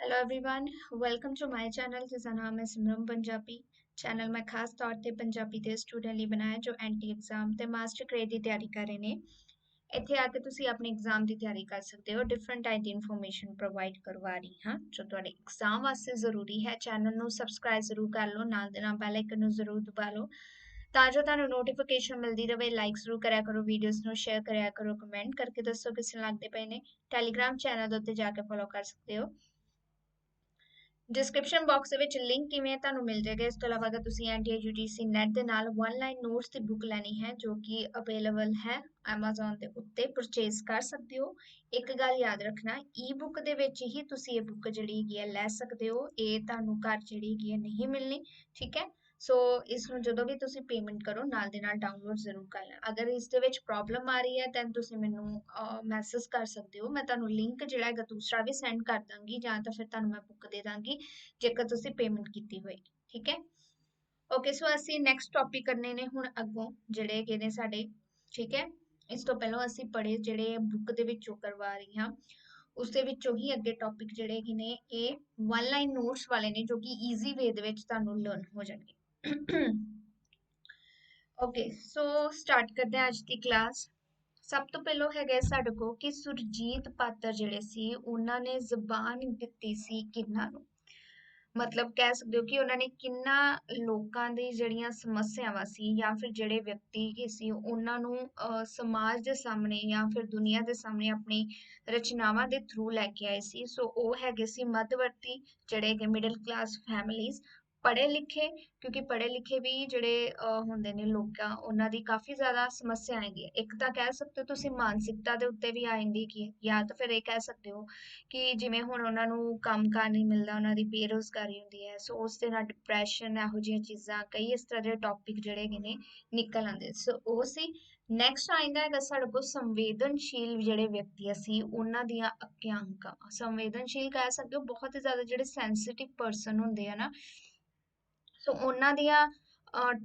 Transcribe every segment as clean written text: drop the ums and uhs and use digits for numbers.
Hello everyone, welcome to my channel जिसका नाम है सिमरन पंजाबी। चैनल मैं खास तौर ਤੇ ਪੰਜਾਬੀ ਦੇ ਸਟੂਡੈਂਟ ਲਈ ਬਣਾਇਆ ਜੋ ਐਂਟੀ ਐਗਜ਼ਾਮ ਤੇ ਮਾਸਟਰ ਗ੍ਰੇਡ ਦੀ ਤਿਆਰੀ ਕਰ ਰਹੇ ਨੇ। ਇੱਥੇ ਆ ਕੇ ਤੁਸੀਂ ਆਪਣੇ ਐਗਜ਼ਾਮ ਦੀ ਤਿਆਰੀ ਕਰ ਸਕਦੇ ਹੋ। ਡਿਫਰੈਂਟ ਟਾਈਪ ਦੀ ਇਨਫੋਰਮੇਸ਼ਨ ਪ੍ਰੋਵਾਈਡ ਕਰਵਾ ਰਹੀ ਹਾਂ ਜੋ ਤੁਹਾਡੇ ਐਗਜ਼ਾਮ ਵਾਸਤੇ ਜ਼ਰੂਰੀ ਹੈ। ਚੈਨਲ ਨੂੰ ਸਬਸਕ੍ਰਾਈਬ ਜ਼ਰੂਰ ਕਰ ਲਓ, ਨਾਲ ਦੇ ਨਾਲ ਬੈਲ ਆਈਕਨ ਨੂੰ ਜ਼ਰੂਰ ਦਬਾ ਲਓ ਤਾਂ ਜੋ ਤੁਹਾਨੂੰ ਨੋਟੀਫਿਕੇਸ਼ਨ ਮਿਲਦੀ ਰਹੇ। ਲਾਈਕ ਜ਼ਰੂਰ ਕਰਿਆ ਕਰੋ, ਵੀਡੀਓਜ਼ ਨੂੰ ਸ਼ੇਅਰ ਕਰਿਆ ਕਰੋ, ਕਮੈਂਟ ਕਰਕੇ ਦੱਸੋ ਕਿਸ ਨੂੰ ਲੱਗਦੇ ਪਏ ਨੇ। ਟੈਲੀਗ੍ਰਾਮ ਚੈਨਲ ਦੇ ਉੱਤੇ ਜਾ ਕੇ ਫੋਲੋ ਕਰ ਸਕਦੇ ਹੋ। डिस्क्रिप्शन बॉक्स ਦੇ ਵਿੱਚ ਲਿੰਕ ਕਿਵੇਂ ਤੁਹਾਨੂੰ ਮਿਲ ਜਾਏਗਾ। ਇਸ ਤੋਂ ਇਲਾਵਾ ਅਗਰ ਤੁਸੀਂ ਐਨਟੀਏ ਯੂਜੀਸੀ ਨੈਟ ਦੇ ਨਾਲ ਵਨ ਲਾਈਨ ਨੋਟਸ ਦੀ ਬੁੱਕ ਲੈਣੀ ਹੈ ਜੋ ਕਿ ਅਵੇਲੇਬਲ ਹੈ Amazon ਦੇ ਉੱਤੇ ਪਰਚੇਸ ਕਰ ਸਕਦੇ ਹੋ। ਇੱਕ ਗੱਲ ਯਾਦ ਰੱਖਣਾ, ਈ ਬੁੱਕ ਦੇ ਵਿੱਚ ਹੀ ਤੁਸੀਂ ਇਹ ਬੁੱਕ ਜਿਹੜੀ ਹੈਗੀ ਹੈ ਲੈ ਸਕਦੇ ਹੋ। ਇਹ ਤੁਹਾਨੂੰ ਘਰ ਜਿਹੜੀ ਹੈਗੀ ਹੈ ਨਹੀਂ ਮਿਲਣੀ, ਠੀਕ ਹੈ। ਸੋ ਇਸ ਨੂੰ ਜਦੋਂ ਵੀ ਤੁਸੀਂ ਪੇਮੈਂਟ ਕਰੋ ਨਾਲ ਦੇ ਨਾਲ ਡਾਊਨਲੋਡ ਜ਼ਰੂਰ ਕਰ ਲੈਣਾ। ਅਗਰ ਇਸ ਦੇ ਵਿੱਚ ਪ੍ਰੋਬਲਮ ਆ ਰਹੀ ਹੈ ਤਾਂ ਤੁਸੀਂ ਮੈਨੂੰ ਮੈਸੇਜ ਕਰ ਸਕਦੇ ਹੋ। ਮੈਂ ਤੁਹਾਨੂੰ ਲਿੰਕ ਜਿਹੜਾ ਹੈਗਾ ਦੂਸਰਾ ਵੀ ਸੈਂਡ ਕਰ ਦਾਂਗੀ ਜਾਂ ਤਾਂ ਫਿਰ ਤੁਹਾਨੂੰ ਮੈਂ ਬੁੱਕ ਦੇ ਦਾਂਗੀ ਜੇਕਰ ਤੁਸੀਂ ਪੇਮੈਂਟ ਕੀਤੀ ਹੋਏਗੀ, ਠੀਕ ਹੈ। ਓਕੇ, ਸੋ ਅਸੀਂ ਨੈਕਸਟ ਟੌਪਿਕ ਕਰਨੇ ਨੇ ਹੁਣ ਅੱਗੋਂ ਜਿਹੜੇ ਹੈਗੇ ਨੇ ਸਾਡੇ, ਠੀਕ ਹੈ। ਇਸ ਤੋਂ ਪਹਿਲਾਂ ਅਸੀਂ ਪੜ੍ਹੇ ਜਿਹੜੇ ਬੁੱਕ ਦੇ ਵਿੱਚੋਂ ਕਰਵਾ ਰਹੀ ਹਾਂ ਉਸ ਦੇ ਵਿੱਚੋਂ ਹੀ ਅੱਗੇ ਟੌਪਿਕ ਜਿਹੜੇ ਹੈਗੇ ਨੇ ਇਹ ਵਨ ਲਾਈਨ ਨੋਟਸ ਵਾਲੇ ਨੇ ਜੋ ਕਿ ਈਜ਼ੀ ਵੇ ਦੇ ਵਿੱਚ ਤੁਹਾਨੂੰ ਲਰਨ ਹੋ ਜਾਣਗੇ। ਓਕੇ, ਸੋ ਸਟਾਰਟ ਕਰਦੇ ਹਾਂ ਅੱਜ ਦੀ ਕਲਾਸ। ਸਭ ਤੋਂ ਪਹਿਲਾਂ ਹੈਗਾ ਸਾਡੇ ਕੋਲ ਕਿ ਸੁਰਜੀਤ ਪਾਤਰ ਜਿਹੜੇ ਸੀ ਉਹਨਾਂ ਨੇ ਜ਼ਬਾਨ ਦਿੱਤੀ ਸੀ ਕਿਹਨਾਂ ਨੂੰ। ਮਤਲਬ ਕਹਿ ਸਕਦੇ ਹੋ ਕਿ ਉਹਨਾਂ ਨੇ ਕਿੰਨਾ ਲੋਕਾਂ ਦੀ ਜਿਹੜੀਆਂ ਸਮੱਸਿਆਵਾਂ ਸੀ ਜਾਂ ਫਿਰ ਜਿਹੜੇ ਵਿਅਕਤੀ ਸੀ ਉਹਨਾਂ ਨੂੰ ਸਮਾਜ ਦੇ ਸਾਹਮਣੇ ਜਾਂ ਫਿਰ ਦੁਨੀਆ ਦੇ ਸਾਹਮਣੇ ਆਪਣੀ ਰਚਨਾਵਾਂ ਦੇ ਥਰੂ ਲੈ ਕੇ ਆਏ ਸੀ। ਸੋ ਉਹ ਹੈਗੇ ਸੀ ਮੱਧਵਰਤੀ ਜਿਹੜੇ ਕਿ ਮਿਡਲ ਕਲਾਸ ਫੈਮਿਲੀਜ਼, ਪੜ੍ਹੇ ਲਿਖੇ, ਕਿਉਂਕਿ ਪੜ੍ਹੇ ਲਿਖੇ ਵੀ ਜਿਹੜੇ ਹੁੰਦੇ ਨੇ ਲੋਕਾਂ ਉਹਨਾਂ ਦੀ ਕਾਫੀ ਜ਼ਿਆਦਾ ਸਮੱਸਿਆ ਹੈਗੀ ਹੈ। ਇੱਕ ਤਾਂ ਕਹਿ ਸਕਦੇ ਹੋ ਤੁਸੀਂ ਮਾਨਸਿਕਤਾ ਦੇ ਉੱਤੇ ਵੀ ਆ ਜਾਂਦੀ ਕੀ ਹੈ, ਜਾਂ ਤਾਂ ਫਿਰ ਇਹ ਕਹਿ ਸਕਦੇ ਹੋ ਕਿ ਜਿਵੇਂ ਹੁਣ ਉਹਨਾਂ ਨੂੰ ਕੰਮਕਾਰ ਨਹੀਂ ਮਿਲਦਾ, ਉਹਨਾਂ ਦੀ ਬੇਰੁਜ਼ਗਾਰੀ ਹੁੰਦੀ ਹੈ। ਸੋ ਉਸ ਦੇ ਨਾਲ ਡਿਪਰੈਸ਼ਨ, ਇਹੋ ਜਿਹੀਆਂ ਚੀਜ਼ਾਂ, ਕਈ ਇਸ ਤਰ੍ਹਾਂ ਦੇ ਟੌਪਿਕ ਜਿਹੜੇ ਹੈਗੇ ਨੇ ਨਿਕਲ ਆਉਂਦੇ। ਸੋ ਉਹ ਸੀ। ਨੈਕਸਟ ਆਇੰਦਾ ਹੈਗਾ ਸਾਡੇ ਕੋਲ ਸੰਵੇਦਨਸ਼ੀਲ ਜਿਹੜੇ ਵਿਅਕਤੀ ਸੀ ਉਹਨਾਂ ਦੀਆਂ ਆਕਾਂਖਾਵਾਂ। ਸੰਵੇਦਨਸ਼ੀਲ ਕਹਿ ਸਕਦੇ ਹੋ ਬਹੁਤ ਹੀ ਜ਼ਿਆਦਾ ਜਿਹੜੇ ਸੈਂਸਿਟਿਵ ਪਰਸਨ ਹੁੰਦੇ ਆ ਨਾ, ਸੋ ਉਹਨਾਂ ਦੀਆਂ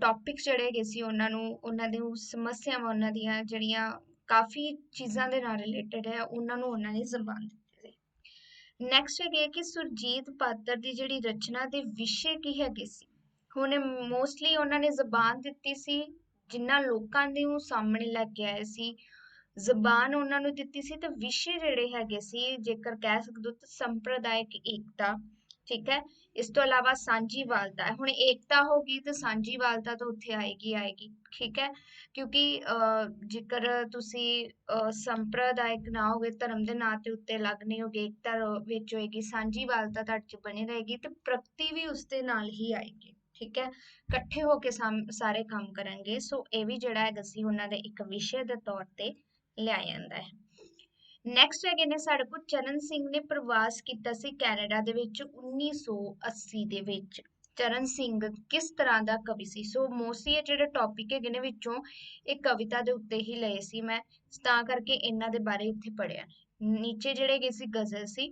ਟੌਪਿਕਸ ਜਿਹੜੇ ਹੈਗੇ ਸੀ ਉਹਨਾਂ ਨੂੰ, ਉਹਨਾਂ ਦੀ ਸਮੱਸਿਆਵਾਂ, ਉਹਨਾਂ ਦੀਆਂ ਜਿਹੜੀਆਂ ਕਾਫੀ ਚੀਜ਼ਾਂ ਦੇ ਨਾਲ ਰਿਲੇਟਡ ਹੈ ਉਹਨਾਂ ਨੂੰ ਉਹਨਾਂ ਨੇ ਜ਼ਬਾਨ ਦਿੱਤੀ ਸੀ। ਨੈਕਸਟ ਹੈਗੇ ਕਿ ਸੁਰਜੀਤ ਪਾਤਰ ਦੀ ਜਿਹੜੀ ਰਚਨਾ ਦੇ ਵਿਸ਼ੇ ਕੀ ਹੈਗੇ ਸੀ। ਹੁਣ ਮੋਸਟਲੀ ਉਹਨਾਂ ਨੇ ਜ਼ਬਾਨ ਦਿੱਤੀ ਸੀ ਜਿਨ੍ਹਾਂ ਲੋਕਾਂ ਦੇ ਉਹ ਸਾਹਮਣੇ ਲੈ ਕੇ ਆਏ ਸੀ, ਜ਼ਬਾਨ ਉਹਨਾਂ ਨੂੰ ਦਿੱਤੀ ਸੀ ਤੇ ਵਿਸ਼ੇ ਜਿਹੜੇ ਹੈਗੇ ਸੀ ਜੇਕਰ ਕਹਿ ਸਕਦੇ ਹੋ ਤਾਂ ਸੰਪਰਦਾਇਕ ਏਕਤਾ, ਠੀਕ ਹੈ। ਇਸ ਤੋਂ ਇਲਾਵਾ ਸਾਂਝੀਵਾਲਤਾ, ਹੁਣ ਏਕਤਾ ਹੋ ਗਈ ਤੇ ਸਾਂਝੀਵਾਲਤਾ ਤਾਂ ਉੱਥੇ ਆਏਗੀ ਆਏਗੀ, ਠੀਕ ਹੈ। ਕਿਉਂਕਿ ਜੇਕਰ ਤੁਸੀਂ ਸੰਪਰਦਾਇਕ ਨਾ ਹੋਵੇ, ਧਰਮ ਦੇ ਨਾਂ ਤੇ ਉੱਤੇ ਅਲੱਗ ਨਹੀਂ ਹੋਗੇ, ਏਕਤਾ ਵਿੱਚ ਹੋਏਗੀ, ਸਾਂਝੀਵਾਲਤਾ ਤੁਹਾਡੇ ਚ ਬਣੀ ਰਹੇਗੀ ਤੇ ਪ੍ਰਗਤੀ ਵੀ ਉਸ ਦੇ ਨਾਲ ਹੀ ਆਏਗੀ, ਠੀਕ ਹੈ। ਇਕੱਠੇ ਹੋ ਕੇ ਸਾਰੇ ਕੰਮ ਕਰਾਂਗੇ। ਸੋ ਇਹ ਵੀ ਜਿਹੜਾ ਹੈਗਾ ਸੀ ਉਹਨਾਂ ਦੇ ਇੱਕ ਵਿਸ਼ੇ ਦੇ ਤੌਰ ਤੇ ਲਿਆ ਜਾਂਦਾ ਹੈ। ਨੈਕਸਟ ਹੈਗੇ ਨੇ ਸਾਡੇ ਕੋਲ ਚਰਨ ਸਿੰਘ ਨੇ ਪ੍ਰਵਾਸ ਕੀਤਾ ਸੀ ਕੈਨੇਡਾ ਦੇ ਵਿੱਚ 1980 ਦੇ ਵਿੱਚ। ਚਰਨ ਸਿੰਘ ਕਿਸ ਤਰ੍ਹਾਂ ਦਾ ਕਵੀ ਸੀ। ਸੋ ਮੋਸਟਲੀ ਇਹ ਜਿਹੜੇ ਟੌਪਿਕ ਹੈਗੇ ਨੇ ਵਿੱਚੋਂ ਇਹ ਕਵਿਤਾ ਦੇ ਉੱਤੇ ਹੀ ਲਏ ਸੀ ਮੈਂ, ਤਾਂ ਕਰਕੇ ਇਹਨਾਂ ਦੇ ਬਾਰੇ ਇੱਥੇ ਪੜ੍ਹਿਆ। ਨੀਚੇ ਜਿਹੜੇ ਹੈਗੇ ਸੀ ਗਜ਼ਲ ਸੀ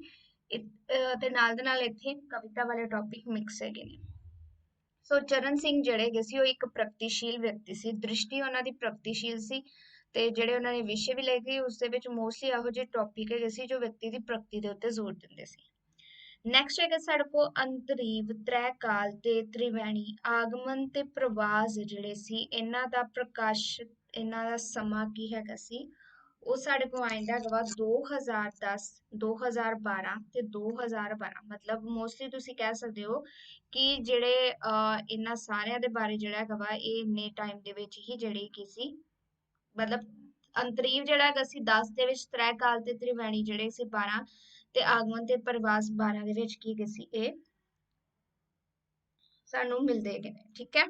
ਤੇ ਨਾਲ ਦੇ ਨਾਲ ਇੱਥੇ ਕਵਿਤਾ ਵਾਲੇ ਟੌਪਿਕ ਮਿਕਸ ਹੈਗੇ ਨੇ। ਸੋ ਚਰਨ ਸਿੰਘ ਜਿਹੜੇ ਹੈਗੇ ਸੀ ਉਹ ਇੱਕ ਪ੍ਰਗਤੀਸ਼ੀਲ ਵਿਅਕਤੀ ਸੀ, ਦ੍ਰਿਸ਼ਟੀ ਉਹਨਾਂ ਦੀ ਪ੍ਰਗਤੀਸ਼ੀਲ ਸੀ ਤੇ ਜਿਹੜੇ ਉਹਨਾਂ ਨੇ ਵਿਸ਼ੇ ਵੀ ਲਏ ਗਏ ਉਸ ਦੇ ਵਿੱਚ ਮੋਸਟਲੀ ਇਹੋ ਜਿਹੇ ਟੌਪਿਕ ਹੈਗੇ ਸੀ ਜੋ ਵਿਅਕਤੀ ਦੀ ਪ੍ਰਗਤੀ ਦੇ ਉੱਤੇ ਜ਼ੋਰ ਦਿੰਦੇ ਸੀ। ਨੈਕਸਟ ਹੈਗਾ ਸਾਡੇ ਕੋਲ ਅੰਤਰੀਵ, ਤ੍ਰੈ ਕਾਲ ਤੇ ਤ੍ਰਿਵੈਣੀ, ਆਗਮਨ ਤੇ ਪ੍ਰਵਾਸ ਜਿਹੜੇ ਸੀ ਇਹਨਾਂ ਦਾ ਪ੍ਰਕਾਸ਼, ਇਹਨਾਂ ਦਾ ਸਮਾਂ ਕੀ ਹੈਗਾ ਸੀ ਉਹ ਸਾਡੇ ਕੋਲ ਆਇੰਦਾ ਹੈਗਾ 2010, 2012 ਤੇ 2012। ਮਤਲਬ ਮੋਸਟਲੀ ਤੁਸੀਂ ਕਹਿ ਸਕਦੇ ਹੋ ਕਿ ਜਿਹੜੇ ਇਹਨਾਂ ਸਾਰਿਆਂ ਦੇ ਬਾਰੇ ਜਿਹੜਾ ਹੈਗਾ ਵਾ ਇਹ ਇੰਨੇ ਟਾਈਮ ਦੇ ਵਿੱਚ ਹੀ ਜਿਹੜੀ ਕੀ ਸੀ, ਮਤਲਬ ਅੰਤਰੀਵ ਜਿਹੜਾ ਹੈਗਾ ਸੀ 10 ਦੇ ਵਿੱਚ, ਤ੍ਰੈ ਕਾਲ ਤੇ ਤ੍ਰਿਵੈਣੀ ਜਿਹੜੇ ਸੀ 12 ਤੇ ਆਗਮਨ ਤੇ ਪ੍ਰਵਾਸ 12 ਦੇ ਵਿੱਚ ਕੀ ਗਏ ਸੀ ਇਹ ਸਾਨੂੰ ਮਿਲਦੇ ਹੈਗੇ ਨੇ, ਠੀਕ ਹੈ।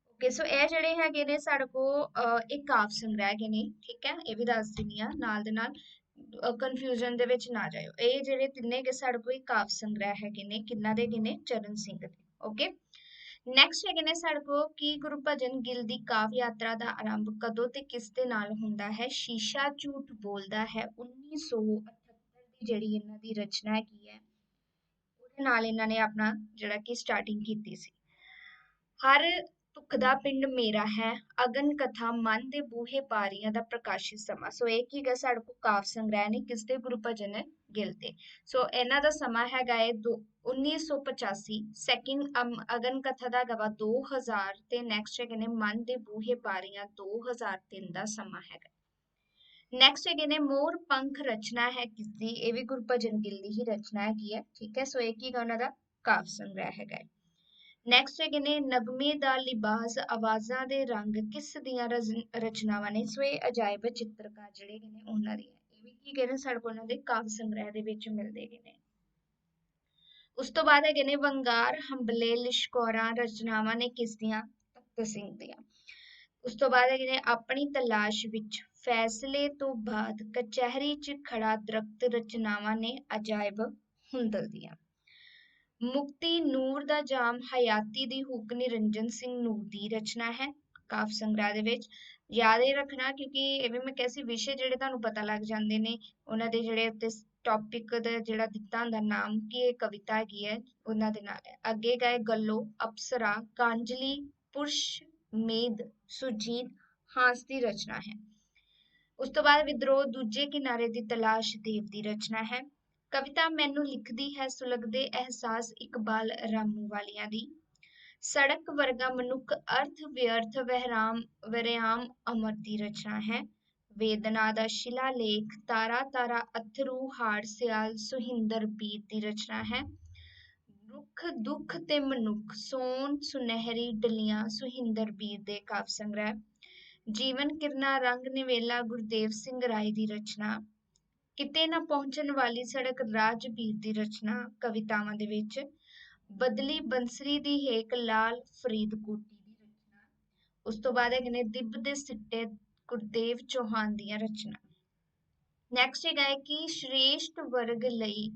ਓਕੇ, ਸੋ ਇਹ ਜਿਹੜੇ ਹੈਗੇ ਨੇ ਸਾਡੇ ਕੋਲ ਇੱਕ ਕਾਵਿ ਸੰਗ੍ਰਹਿ ਹੈਗੇ ਨੇ, ਠੀਕ ਹੈ। ਇਹ ਵੀ ਦੱਸ ਦਿੰਦੀ ਆ ਨਾਲ ਦੇ ਨਾਲ, ਕਨਫਿਊਜ਼ਨ ਦੇ ਵਿੱਚ ਨਾ ਜਾਇਓ। ਇਹ ਜਿਹੜੇ ਤਿੰਨੇ ਕੇ ਸਾਡੇ ਕੋਲ ਕਾਵਿ ਸੰਗ੍ਰਹਿ ਹੈਗੇ ਨੇ ਕਿੰਨਾ ਦੇ ਹੈਗੇ ਨੇ, ਚਰਨ ਸਿੰਘ ਦੇ। ਓਕੇ, ਨੈਕਸਟ ਹੈਗੇ ਨੇ ਸਾਡੇ ਕੋਲ ਕਿ ਗੁਰਭਜਨ ਗਿੱਲ ਦੀ ਕਾਵਿ ਯਾਤਰਾ ਦਾ ਆਰੰਭ ਕਦੋਂ ਤੇ ਕਿਸ ਦੇ ਨਾਲ ਹੁੰਦਾ ਹੈ। ਸ਼ੀਸ਼ਾ ਝੂਠ ਬੋਲਦਾ ਹੈ 1978 ਦੀ ਜਿਹੜੀ ਇਹਨਾਂ ਦੀ ਰਚਨਾ ਹੈਗੀ ਹੈ ਉਹਦੇ ਨਾਲ ਇਹਨਾਂ ਨੇ ਆਪਣਾ ਜਿਹੜਾ ਕਿ ਸਟਾਰਟਿੰਗ ਕੀਤੀ ਸੀ। ਹਰ ਤੁਖਦਾ ਪਿੰਡ ਮੇਰਾ ਹੈ, ਅਗਨ ਕਥਾ ਮਨ ਦੇ ਬੂਹੇ ਬਾਰੀਆਂ ਦਾ ਪ੍ਰਕਾਸ਼ਿਤ ਸਮਾਂ। ਸੋ ਇਹ ਕੀ ਹੈਗਾ ਸਾਡੇ ਕੋਲ ਕਾਵ ਸੰਗ੍ਰਹਿ ਨੇ ਕਿਸ ਦੇ ਗੁਰੂ ਭਜਨ ਨੇ ਗਿਲ ਤੇ। ਸੋ ਇਹਨਾਂ ਦਾ ਸਮਾਂ ਹੈਗਾ ਹੈ 1985, ਸੈਕਿੰਡ ਅਗਨ ਕਥਾ ਦਾ ਹੈਗਾ ਵਾ 2000 ਤੇ ਨੈਕਸਟ ਹੈਗੇ ਨੇ ਮਨ ਦੇ ਬੂਹੇ ਬਾਰੀਆਂ 2003 ਦਾ ਸਮਾਂ ਹੈਗਾ। ਨੈਕਸਟ ਹੈਗੇ ਨੇ ਮੋਰ ਪੰਖ ਰਚਨਾ ਹੈ ਕਿਸਦੀ, ਇਹ ਵੀ ਗੁਰਭਜਨ ਗਿੱਲ ਦੀ ਹੀ ਰਚਨਾ ਹੈਗੀ ਹੈ, ਠੀਕ ਹੈ। ਸੋ ਇਹ ਕੀ ਉਹਨਾਂ ਦਾ ਕਾਵ ਸੰਗ੍ਰਹਿ ਹੈਗਾ ਹੈ। ਨੈਕਸਟ ਹੈਗੇ ਨੇ ਨਗਮੇ ਦਾ ਲਿਬਾਸ ਆਵਾਜ਼ਾਂ ਦੇ ਰੰਗ ਕਿਸ ਦੀਆਂ ਰਚਨਾਵਾਂ ਨੇ। ਸੋ ਇਹ ਅਜਾਇਬ ਚਿੱਤਰਕਾਰ ਜਿਹੜੇ ਹੈਗੇ ਨੇ ਉਹਨਾਂ ਦੀ ਹੈ, ਇਹ ਵੀ ਕੀ ਕਹਿੰਦੇ ਸਾਡੇ ਕੋਲ ਉਹਨਾਂ ਦੇ ਕਾਵ ਸੰਗ੍ਰਹਿ ਦੇ ਵਿੱਚ ਮਿਲਦੇ ਹੈਗੇ ਨੇ। ਉਸ ਤੋਂ ਬਾਅਦ ਹੈਗੇ ਨੇ ਵੰਗਾਰ ਹੰਬਲੇ ਲਿਸ਼ਕੌਰਾਂ ਰਚਨਾਵਾਂ ਨੇ ਕਿਸ ਦੀਆਂ, ਤਖਤ ਸਿੰਘ ਦੀਆਂ। ਉਸ ਤੋਂ ਬਾਅਦ ਹੈਗੇ ਨੇ ਆਪਣੀ ਤਲਾਸ਼ ਵਿੱਚ, ਫੈਸਲੇ ਤੋਂ ਬਾਅਦ, ਕਚਹਿਰੀ 'ਚ ਖੜਾ ਦਰਖਤ ਰਚਨਾਵਾਂ ਨੇ ਅਜਾਇਬ ਹੁੰਦਲ ਦੀਆਂ। ਮੁਕਤੀ ਨੂਰ ਦਾ ਜਾਮ ਹਯਾਤੀ ਦੀ ਹੁੱਕ ਨਿਰੰਜਨ ਸਿੰਘ ਨੂਰ ਦੀ ਰਚਨਾ ਹੈ ਕਾਵ ਸੰਗ੍ਰਹਿ ਦੇ ਵਿੱਚ। ਯਾਦ ਇਹ ਰੱਖਣਾ ਕਿਉਂਕਿ ਇਹ ਵੀ ਮੈਂ ਕਿਹਾ ਸੀ ਵਿਸ਼ੇ ਜਿਹੜੇ ਤੁਹਾਨੂੰ ਪਤਾ ਲੱਗ ਜਾਂਦੇ ਨੇ ਉਹਨਾਂ ਦੇ ਜਿਹੜੇ ਉੱਤੇ ਟੌਪਿਕ ਦਾ ਜਿਹੜਾ ਦਿੱਤਾ ਹੁੰਦਾ ਨਾਮ ਕਿ ਇਹ ਕਵਿਤਾ ਹੈਗੀ ਹੈ ਉਹਨਾਂ ਦੇ ਨਾਲ ਹੈ। ਅੱਗੇ ਗਏ ਗੱਲੋ ਅਪਸਰਾ ਕਾਂਜਲੀ ਪੁਰਸ਼ ਮੇਦ ਸੁਰਜੀਤ ਹਾਂਸ ਦੀ ਰਚਨਾ ਹੈ। ਉਸ ਤੋਂ ਬਾਅਦ ਵਿਦਰੋਹ ਦੂਜੇ ਕਿਨਾਰੇ ਦੀ ਤਲਾਸ਼ ਦੇਵ ਦੀ ਰਚਨਾ ਹੈ। ਕਵਿਤਾ ਮੈਨੂੰ ਲਿਖਦੀ ਹੈ ਸੁਲਗਦੇ ਅਹਿਸਾਸ ਇਕਬਾਲ ਰਾਮੂਵਾਲੀਆ ਦੀ। ਸੜਕ ਵਰਗਾ ਮਨੁੱਖ ਅਰਥ ਵਿਅਰਥ ਵਰਿਆਮ ਅਮਰ ਦੀ ਰਚਨਾ ਹੈ। ਵੇਦਨਾ ਦਾ ਸ਼ਿਲਾਲੇਖ ਤਾਰਾ ਤਾਰਾ ਅਥਰੂ ਹਾੜ ਸਿਆਲ ਸੁਹਿੰਦਰ ਬੀਰ ਦੀ ਰਚਨਾ ਹੈ। ਰੁੱਖ ਦੁੱਖ ਤੇ ਮਨੁੱਖ ਸੋਨ ਸੁਨਹਿਰੀ ਡਲੀਆਂ ਸੁਹਿੰਦਰ ਬੀਰ ਦੇ ਕਾਵ ਸੰਗ੍ਰਹਿ। ਜੀਵਨ ਕਿਰਨਾ ਰੰਗ ਨਿਵੇਲਾ ਗੁਰਦੇਵ ਸਿੰਘ ਰਾਏ ਦੀ ਰਚਨਾ। ਕਿਤੇ ਨਾ ਪਹੁੰਚਣ ਵਾਲੀ ਸੜਕ ਰਾਜਬੀਰ ਦੀ ਰਚਨਾ ਕਵਿਤਾਵਾਂ ਦੇ ਵਿੱਚ। ਬਦਲੀ ਬੰਸਰੀ ਦੀ ਹੇਕ ਲਾਲ ਫਰੀਦਕੋਟੀ ਦੀ ਰਚਨਾ। ਉਸ ਤੋਂ ਬਾਅਦ ਹੈਗੇ ਨੇ ਦਿਬ ਦੇ ਸਿੱਟੇ ਗੁਰਦੇਵ ਚੌਹਾਨ ਦੀਆਂ ਰਚਨਾ। ਨੈਕਸਟ ਹੈਗਾ ਹੈ ਕਿ ਸ਼੍ਰੇਸ਼ਟ ਵਰਗ ਲਈ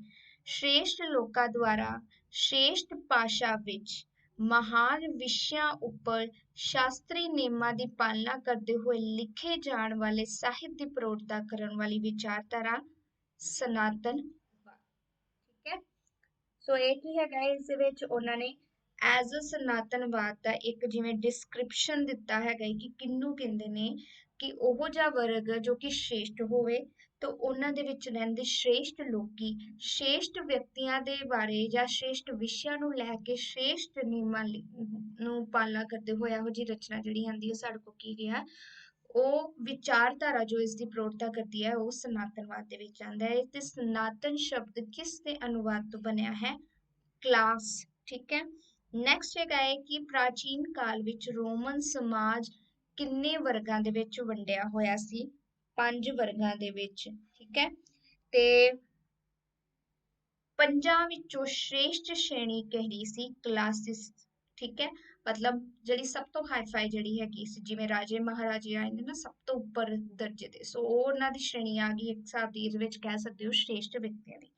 ਸ਼੍ਰੇਸ਼ਟ ਲੋਕਾਂ ਦੁਆਰਾ ਸ਼੍ਰੇਸ਼ਟ ਭਾਸ਼ਾ ਵਿੱਚ ਮਹਾਨ ਵਿਸ਼ਿਆਂ ਉੱਪਰ ਸ਼ਾਸਤਰੀ ਨਿਯਮਾਂ ਦੀ ਪਾਲਣਾ ਕਰਦੇ ਹੋਏ ਲਿਖੇ ਜਾਣ ਵਾਲੇ ਸਾਹਿਤ ਦੀ ਪ੍ਰੋੜਤਾ ਕਰਨ ਵਾਲੀ ਵਿਚਾਰਧਾਰਾ ਸਨਾਤਨ। ਠੀਕ ਹੈ। ਸੋ ਇਹ ਕੀ ਹੈਗਾ ਇਸ ਦੇ ਵਿੱਚ ਉਹਨਾਂ ਨੇ ਐਜ਼ ਅ ਸਨਾਤਨਵਾਦ ਦਾ ਇੱਕ ਜਿਵੇਂ ਡਿਸਕ੍ਰਿਪਸ਼ਨ ਦਿੱਤਾ ਹੈਗਾ ਕਿ ਕਿਹਨੂੰ ਕਹਿੰਦੇ ਨੇ ਕਿ ਉਹ ਜਿਹਾ ਵਰਗ ਜੋ ਕਿ ਸ਼੍ਰੇਸ਼ਟ ਹੋਵੇ ਤੇ ਉਹਨਾਂ ਦੇ ਵਿੱਚ ਰਹਿੰਦੇ ਸ਼੍ਰੇਸ਼ਟ ਲੋਕੀ ਸ਼੍ਰੇਸ਼ਟ ਵਿਅਕਤੀਆਂ ਦੇ ਬਾਰੇ ਜਾਂ ਸ਼੍ਰੇਸ਼ਟ ਵਿਸ਼ਿਆਂ ਨੂੰ ਲੈ ਕੇ ਸ਼੍ਰੇਸ਼ਟ ਨਿਯਮਾਂ ਨੂੰ ਪਾਲਣਾ ਕਰਦੇ ਹੋਏ ਇਹੋ ਜਿਹੀ ਰਚਨਾ ਜਿਹੜੀ ਆਉਂਦੀ ਹੈ ਸਾਡੇ ਕੋਲ ਕੀ ਰਿਹਾ ਉਹ ਵਿਚਾਰਧਾਰਾ ਜੋ ਇਸ ਦੀ ਪ੍ਰੋੜਤਾ ਕਰਦੀ ਹੈ ਉਹ ਸਨਾਤਨਵਾਦ ਦੇ ਵਿੱਚ ਆਉਂਦਾ ਹੈ। ਤੇ ਸਨਾਤਨ ਸ਼ਬਦ ਕਿਸ ਦੇ ਅਨੁਵਾਦ ਤੋਂ ਬਣਿਆ ਹੈ, ਕਲਾਸ। ਠੀਕ ਹੈ। ਨੈਕਸਟ ਹੈਗਾ ਹੈ ਕਿ ਪ੍ਰਾਚੀਨ ਕਾਲ ਵਿੱਚ ਰੋਮਨ ਸਮਾਜ ਕਿੰਨੇ ਵਰਗਾਂ ਦੇ ਵਿੱਚ ਵੰਡਿਆ ਹੋਇਆ ਸੀ, 5 ਵਰਗਾਂ ਦੇ ਵਿੱਚ। ਠੀਕ ਹੈ। ਤੇ ਪੰਜਾਂ ਵਿੱਚੋਂ ਸ਼੍ਰੇਸ਼ਟ ਸ਼੍ਰੇਣੀ ਕਿਹੜੀ ਸੀ, ਕਲਾਸਿਸ। ਠੀਕ ਹੈ। ਮਤਲਬ ਜਿਹੜੀ ਸਭ ਤੋਂ ਹਾਈਫਾਈ ਜਿਹੜੀ ਹੈਗੀ ਸੀ ਜਿਵੇਂ ਰਾਜੇ ਮਹਾਰਾਜੇ ਆਏ ਨੇ ਨਾ ਸਭ ਤੋਂ ਉੱਪਰ ਦਰਜੇ ਦੇ, ਸੋ ਉਹ ਉਹਨਾਂ ਦੀ ਸ਼੍ਰੇਣੀ ਆ ਗਈ ਇੱਕ ਹਿਸਾਬ ਦੀ, ਇਹਦੇ ਵਿੱਚ ਕਹਿ ਸਕਦੇ ਹੋ ਸ਼੍ਰੇਸ਼ਟ ਵਿਅਕਤੀਆਂ ਦੀ।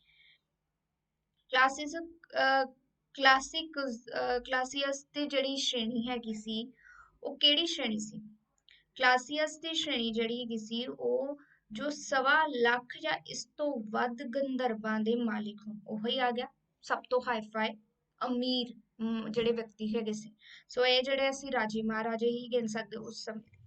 ਕਲਾਸੀਅਸ ਦੀ ਜਿਹੜੀ ਸ਼੍ਰੇਣੀ ਹੈਗੀ ਸੀ ਉਹ ਕਿਹੜੀ ਸ਼੍ਰੇਣੀ ਸੀ, ਕਲਾਸੀਅਸ ਦੀ ਸ਼੍ਰੇਣੀ ਜਿਹੜੀ ਹੈਗੀ ਸੀ ਉਹ ਜੋ 1.25 ਲੱਖ ਜਾਂ ਇਸ ਤੋਂ ਵੱਧ ਗੰਧਰਵਾਂ ਦੇ ਮਾਲਿਕ ਹੋਣ ਉਹੀ ਆ ਗਿਆ ਸਭ ਤੋਂ ਹਾਈਫਾਈ ਅਮੀਰ ਜਿਹੜੇ ਵਿਅਕਤੀ ਹੈਗੇ ਸੀ। ਸੋ ਇਹ ਜਿਹੜੇ ਅਸੀਂ ਰਾਜੇ ਮਹਾਰਾਜੇ ਹੀ ਗਿਣ ਸਕਦੇ ਉਸ ਸਮੇਂ।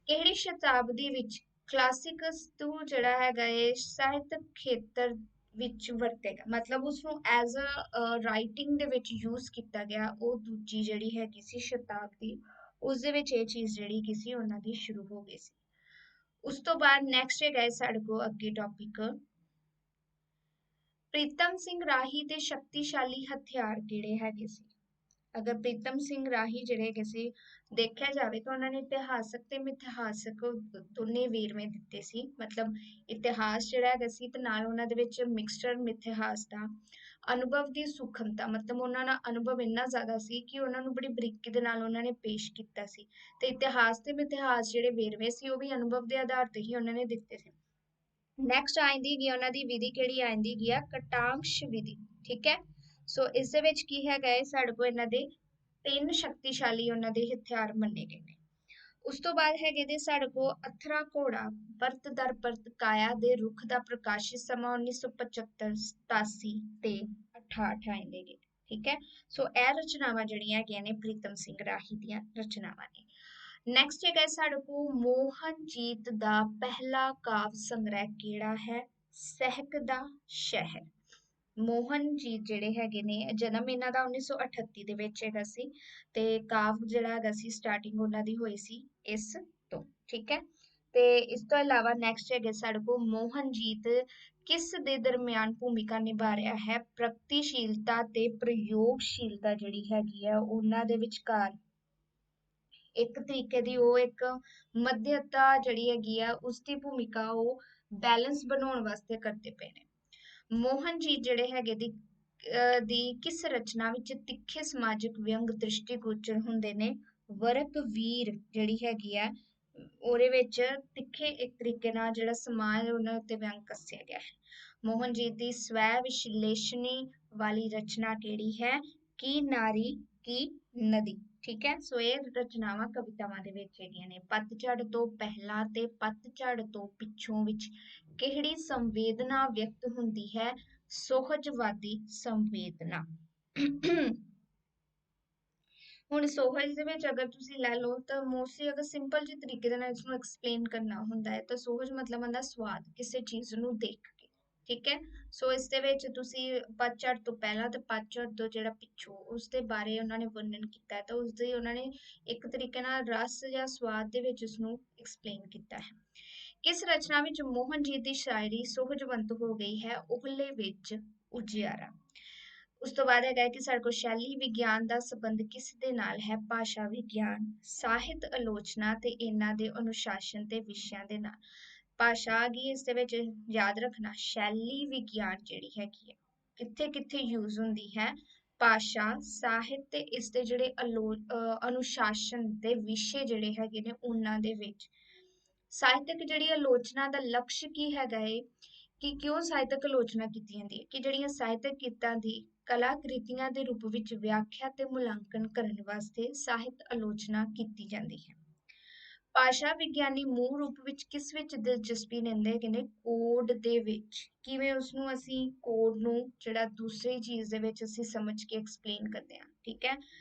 ਕਿਹੜੀ ਸ਼ਤਾਬਦੀ ਵਿੱਚ ਕਲਾਸਿਕਸ ਤੋਂ ਜਿਹੜਾ ਹੈਗਾ ਇਹ ਸਾਹਿਤਕ ਖੇਤਰ ਵਿੱਚ ਵਰਤੇਗਾ, ਮਤਲਬ ਉਸਨੂੰ ਐਜ਼ ਅ ਰਾਈਟਿੰਗ ਦੇ ਵਿੱਚ ਯੂਜ਼ ਕੀਤਾ ਗਿਆ, ਉਹ ਦੂਜੀ ਜਿਹੜੀ ਹੈਗੀ ਸੀ ਸ਼ਤਾਬਦੀ ਉਸ ਦੇ ਵਿੱਚ ਇਹ ਚੀਜ਼ ਜਿਹੜੀ ਕੀ ਸੀ ਉਹਨਾਂ ਦੀ ਸ਼ੁਰੂ ਹੋ ਗਈ ਸੀ। ਉਸ ਤੋਂ ਬਾਅਦ ਨੈਕਸਟ ਹੈਗਾ ਸਾਡੇ ਕੋਲ ਅੱਗੇ ਟੌਪਿਕ ਪ੍ਰੀਤਮ ਸਿੰਘ ਰਾਹੀ ਦੇ ਸ਼ਕਤੀਸ਼ਾਲੀ ਹਥਿਆਰ ਕਿਹੜੇ ਹੈਗੇ ਸੀ। ਅਗਰ ਪ੍ਰੀਤਮ ਸਿੰਘ ਰਾਹੀ ਜਿਹੜੇ ਹੈਗੇ ਸੀ ਦੇਖਿਆ ਜਾਵੇ ਤਾਂ ਉਹਨਾਂ ਨੇ ਇਤਿਹਾਸਕ ਤੇ ਮਿਥਿਹਾਸਕ ਦੋਨੇ ਵੇਰਵੇ ਦਿੱਤੇ ਸੀ, ਮਤਲਬ ਇਤਿਹਾਸ ਜਿਹੜਾ ਹੈਗਾ ਸੀ ਤੇ ਨਾਲ ਉਹਨਾਂ ਦੇ ਵਿੱਚ ਮਿਕਸਚਰ ਮਿਥਿਹਾਸ ਦਾ। ਅਨੁਭਵ ਦੀ ਸੂਖਮਤਾ, ਮਤਲਬ ਉਹਨਾਂ ਦਾ ਅਨੁਭਵ ਇੰਨਾ ਜ਼ਿਆਦਾ ਸੀ ਕਿ ਉਹਨਾਂ ਨੂੰ ਬੜੀ ਬਰੀਕੀ ਦੇ ਨਾਲ ਉਹਨਾਂ ਨੇ ਪੇਸ਼ ਕੀਤਾ ਸੀ। ਤੇ ਇਤਿਹਾਸ ਤੇ ਮਿਥਿਹਾਸ ਜਿਹੜੇ ਵੇਰਵੇ ਸੀ ਉਹ ਵੀ ਅਨੁਭਵ ਦੇ ਆਧਾਰ ਤੇ ਹੀ ਉਹਨਾਂ ਨੇ ਦਿੱਤੇ ਸੀ। ਨੈਕਸਟ ਆਉਂਦੀ ਗਈ ਉਹਨਾਂ ਦੀ ਵਿਧੀ ਕਿਹੜੀ ਆਉਂਦੀ ਗਈ ਆ, ਕਟਾਂਸ਼ ਵਿਧੀ। ਠੀਕ ਹੈ। ਸੋ ਇਸ ਦੇ ਵਿੱਚ ਕੀ ਹੈਗਾ ਹੈ ਸਾਡੇ ਕੋਲ ਇਹਨਾਂ ਦੇ 3 ਸ਼ਕਤੀਸ਼ਾਲੀ ਉਹਨਾਂ ਦੇ ਹਥਿਆਰ ਮੰਨੇ ਗਏ ਨੇ। ਉਸ ਤੋਂ ਬਾਅਦ ਹੈਗੇ ਦੇ ਸਾਡੇ ਕੋਲ ਅਥਰਾ ਘੋੜਾ ਪਰਤ ਦਰ ਪਰਤ ਕਾਇਆ ਦੇ ਰੁੱਖ ਦਾ ਪ੍ਰਕਾਸ਼ਿਤ ਸਮਾਂ 1975 87 ਤੇ 68 ਆਉਂਦੇ ਗਏ। ठीक है। सो ਇਹ ਰਚਨਾਵਾਂ ਜਿਹੜੀਆਂ ਹੈਗੀਆਂ ਨੇ ਪ੍ਰੀਤਮ ਸਿੰਘ ਰਾਹੀ ਦੀਆਂ ਰਚਨਾਵਾਂ ਨੇ। ਨੈਕਸਟ ਹੈਗਾ ਸਾਡੇ ਕੋਲ ਮੋਹਨਜੀਤ ਦਾ ਪਹਿਲਾ ਕਾਵ ਸੰਗ੍ਰਹਿ ਕਿਹੜਾ ਹੈ? ਸਹਿਕ ਦਾ ਸ਼ਹਿਰ। ਮੋਹਨਜੀਤ ਜਿਹੜੇ ਹੈਗੇ ਨੇ ਜਨਮ ਇਹਨਾਂ ਦਾ 1938 ਦੇ ਵਿੱਚ ਹੈਗਾ ਸੀ ਤੇ ਕਾਵ ਜਿਹੜਾ ਹੈਗਾ ਸੀ ਸਟਾਰਟਿੰਗ ਉਹਨਾਂ ਦੀ ਹੋਈ ਸੀ ਇਸ ਤੋਂ, ਠੀਕ ਹੈ। ਤੇ ਇਸ ਤੋਂ ਇਲਾਵਾ ਨੈਕਸਟ ਹੈਗੇ ਸਾਡੇ ਕੋਲ ਮੋਹਨਜੀਤ ਕਿਸ ਦੇ ਦਰਮਿਆਨ ਭੂਮਿਕਾ ਨਿਭਾ ਰਿਹਾ ਹੈ? ਪ੍ਰਗਤੀਸ਼ੀਲਤਾ ਤੇ ਪ੍ਰਯੋਗਸ਼ੀਲਤਾ ਜਿਹੜੀ ਹੈਗੀ ਆ ਉਹਨਾਂ ਦੇ ਵਿਚਕਾਰ ਇੱਕ ਤਰੀਕੇ ਦੀ ਉਹ ਇੱਕ ਮੱਧਤਾ ਜਿਹੜੀ ਹੈਗੀ ਆ ਉਸਦੀ ਭੂਮਿਕਾ ਉਹ ਬੈਲੈਂਸ ਬਣਾਉਣ ਵਾਸਤੇ ਕਰਦੇ ਪਏ ਨੇ। ਮੋਹਨਜੀਤ ਜਿਹੜੇ ਹੈਗੇ ਦੀ ਕਿਸ ਰਚਨਾ ਵਿੱਚ ਤਿੱਖੇ ਸਮਾਜਿਕ ਵਿਅੰਗ ਦ੍ਰਿਸ਼ਟੀਗੋਚਰ ਹੁੰਦੇ ਨੇ? ਵਰਕ ਵੀਰ ਜਿਹੜੀ ਹੈਗੀ ਆ ਉਹਦੇ ਵਿੱਚ ਤਿੱਖੇ ਇੱਕ ਤਰੀਕੇ ਨਾਲ ਜਿਹੜਾ ਸਮਾਜ ਉਹਨਾਂ ਉੱਤੇ ਵਿਅੰਗ ਕੱਸਿਆ ਗਿਆ ਹੈ। ਮੋਹਨਜੀਤ ਦੀ ਸਵੈ ਵਿਸ਼ਲੇਸ਼ਣੀ ਵਾਲੀ ਰਚਨਾ ਕਿਹੜੀ ਹੈ? ਕੀ ਨਾਰੀ ਕੀ ਨਦੀ, ਠੀਕ ਹੈ। ਸੋ ਇਹ ਰਚਨਾਵਾਂ ਕਵਿਤਾਵਾਂ ਦੇ ਵਿੱਚ ਹੈਗੀਆਂ ਨੇ। ਪਤਝੜ ਤੋਂ ਪਹਿਲਾਂ ਤੇ ਪਤਝੜ ਤੋਂ ਪਿੱਛੋਂ ਵਿੱਚ ਕਿਹੜੀ ਸੰਵੇਦਨਾ ਵਿਅਕਤ ਹੁੰਦੀ ਹੈ? ਸੁਹਜਵਾਦੀ ਸੰਵੇਦਨਾ। ਹੁਣ ਸੁਹਜ ਦੇ ਵਿੱਚ ਅਗਰ ਤੁਸੀਂ ਲੈ ਲਓ ਤਾਂ ਮੋਸਟਲੀ ਅਗਰ ਸਿੰਪਲ ਜਿਹੇ ਤਰੀਕੇ ਦੇ ਨਾਲ ਇਸਨੂੰ ਐਕਸਪਲੇਨ ਕਰਨਾ ਹੁੰਦਾ ਹੈ ਤਾਂ ਸੁਹਜ ਮਤਲਬ ਹੁੰਦਾ ਸਵਾਦ ਕਿਸੇ ਚੀਜ਼ ਨੂੰ ਦੇਖ ਕੇ, ਠੀਕ ਹੈ। ਸੋ ਇਸ ਦੇ ਵਿੱਚ ਤੁਸੀਂ ਪਤਝੜ ਤੋਂ ਪਹਿਲਾਂ ਤੇ ਪਤਝੜ ਤੋਂ ਜਿਹੜਾ ਪਿੱਛੋਂ ਉਸ ਦੇ ਬਾਰੇ ਉਹਨਾਂ ਨੇ ਵਰਣਨ ਕੀਤਾ ਹੈ ਤਾਂ ਉਸ ਦੇ ਉਹਨਾਂ ਨੇ ਇੱਕ ਤਰੀਕੇ ਨਾਲ ਰਸ ਜਾਂ ਸਵਾਦ ਦੇ ਵਿੱਚ ਉਸਨੂੰ ਐਕਸਪਲੇਨ ਕੀਤਾ ਹੈ। ਕਿਸ ਰਚਨਾ ਵਿੱਚ ਮੋਹਨਜੀਤ ਦੀ ਸ਼ਾਇਰੀ ਸੁਹਜਵੰਤ ਹੋ ਗਈ ਹੈ? ਓਹਲੇ ਵਿੱਚ ਉਜਿਆਰਾ। ਉਸ ਤੋਂ ਬਾਅਦ ਹੈਗਾ ਕਿ ਸਾਡੇ ਕੋਲ ਸ਼ੈਲੀ ਵਿਗਿਆਨ ਦਾ ਸੰਬੰਧ ਕਿਸ ਦੇ ਨਾਲ ਹੈ? ਭਾਸ਼ਾ ਵਿਗਿਆਨ, ਸਾਹਿਤ ਆਲੋਚਨਾ ਤੇ ਇਹਨਾਂ ਦੇ ਅਨੁਸ਼ਾਸਨ ਤੇ ਵਿਸ਼ਿਆਂ ਦੇ ਨਾਲ। ਭਾਸ਼ਾ ਆ ਗਈ ਇਸ ਦੇ ਵਿੱਚ ਯਾਦ ਰੱਖਣਾ ਸ਼ੈਲੀ ਵਿਗਿਆਨ ਜਿਹੜੀ ਹੈਗੀ ਹੈ ਕਿੱਥੇ ਕਿੱਥੇ ਯੂਜ਼ ਹੁੰਦੀ ਹੈ? ਭਾਸ਼ਾ, ਸਾਹਿਤ ਤੇ ਇਸ ਦੇ ਜਿਹੜੇ ਅਨੁਸ਼ਾਸਨ ਦੇ ਵਿਸ਼ੇ ਜਿਹੜੇ ਹੈਗੇ ਨੇ ਉਹਨਾਂ ਦੇ ਵਿੱਚ। ਸਾਹਿਤਕ ਜਿਹੜੀ ਆਲੋਚਨਾ ਦਾ ਲਕਸ਼ ਕੀ ਹੈਗਾ ਏ ਕਿ ਕਿਉਂ ਸਾਹਿਤਕ ਆਲੋਚਨਾ ਕੀਤੀ ਜਾਂਦੀ ਹੈ? ਕਿ ਜਿਹੜੀਆਂ ਸਾਹਿਤਕ ਕਿੱਤਾਂ ਦੀ ਕਲਾਕ੍ਰਿਤੀਆਂ ਦੇ ਰੂਪ ਵਿੱਚ ਵਿਆਖਿਆ ਤੇ ਮੁਲਾਂਕਣ ਕਰਨ ਵਾਸਤੇ ਸਾਹਿਤ ਆਲੋਚਨਾ ਕੀਤੀ ਜਾਂਦੀ ਹੈ। ਭਾਸ਼ਾ ਵਿਗਿਆਨੀ ਮੂਲ ਰੂਪ ਵਿੱਚ ਕਿਸ ਵਿੱਚ ਦਿਲਚਸਪੀ ਲੈਂਦੇ ਹੈਗੇ ਨੇ? ਕੋਡ ਦੇ ਵਿੱਚ। ਕਿਵੇਂ ਉਸਨੂੰ ਅਸੀਂ ਕੋਡ ਨੂੰ ਜਿਹੜਾ ਦੂਸਰੀ ਚੀਜ਼ ਦੇ ਵਿੱਚ ਅਸੀਂ ਸਮਝ ਕੇ ਐਕਸਪਲੇਨ ਕਰਦੇ ਹਾਂ, ਠੀਕ ਹੈ।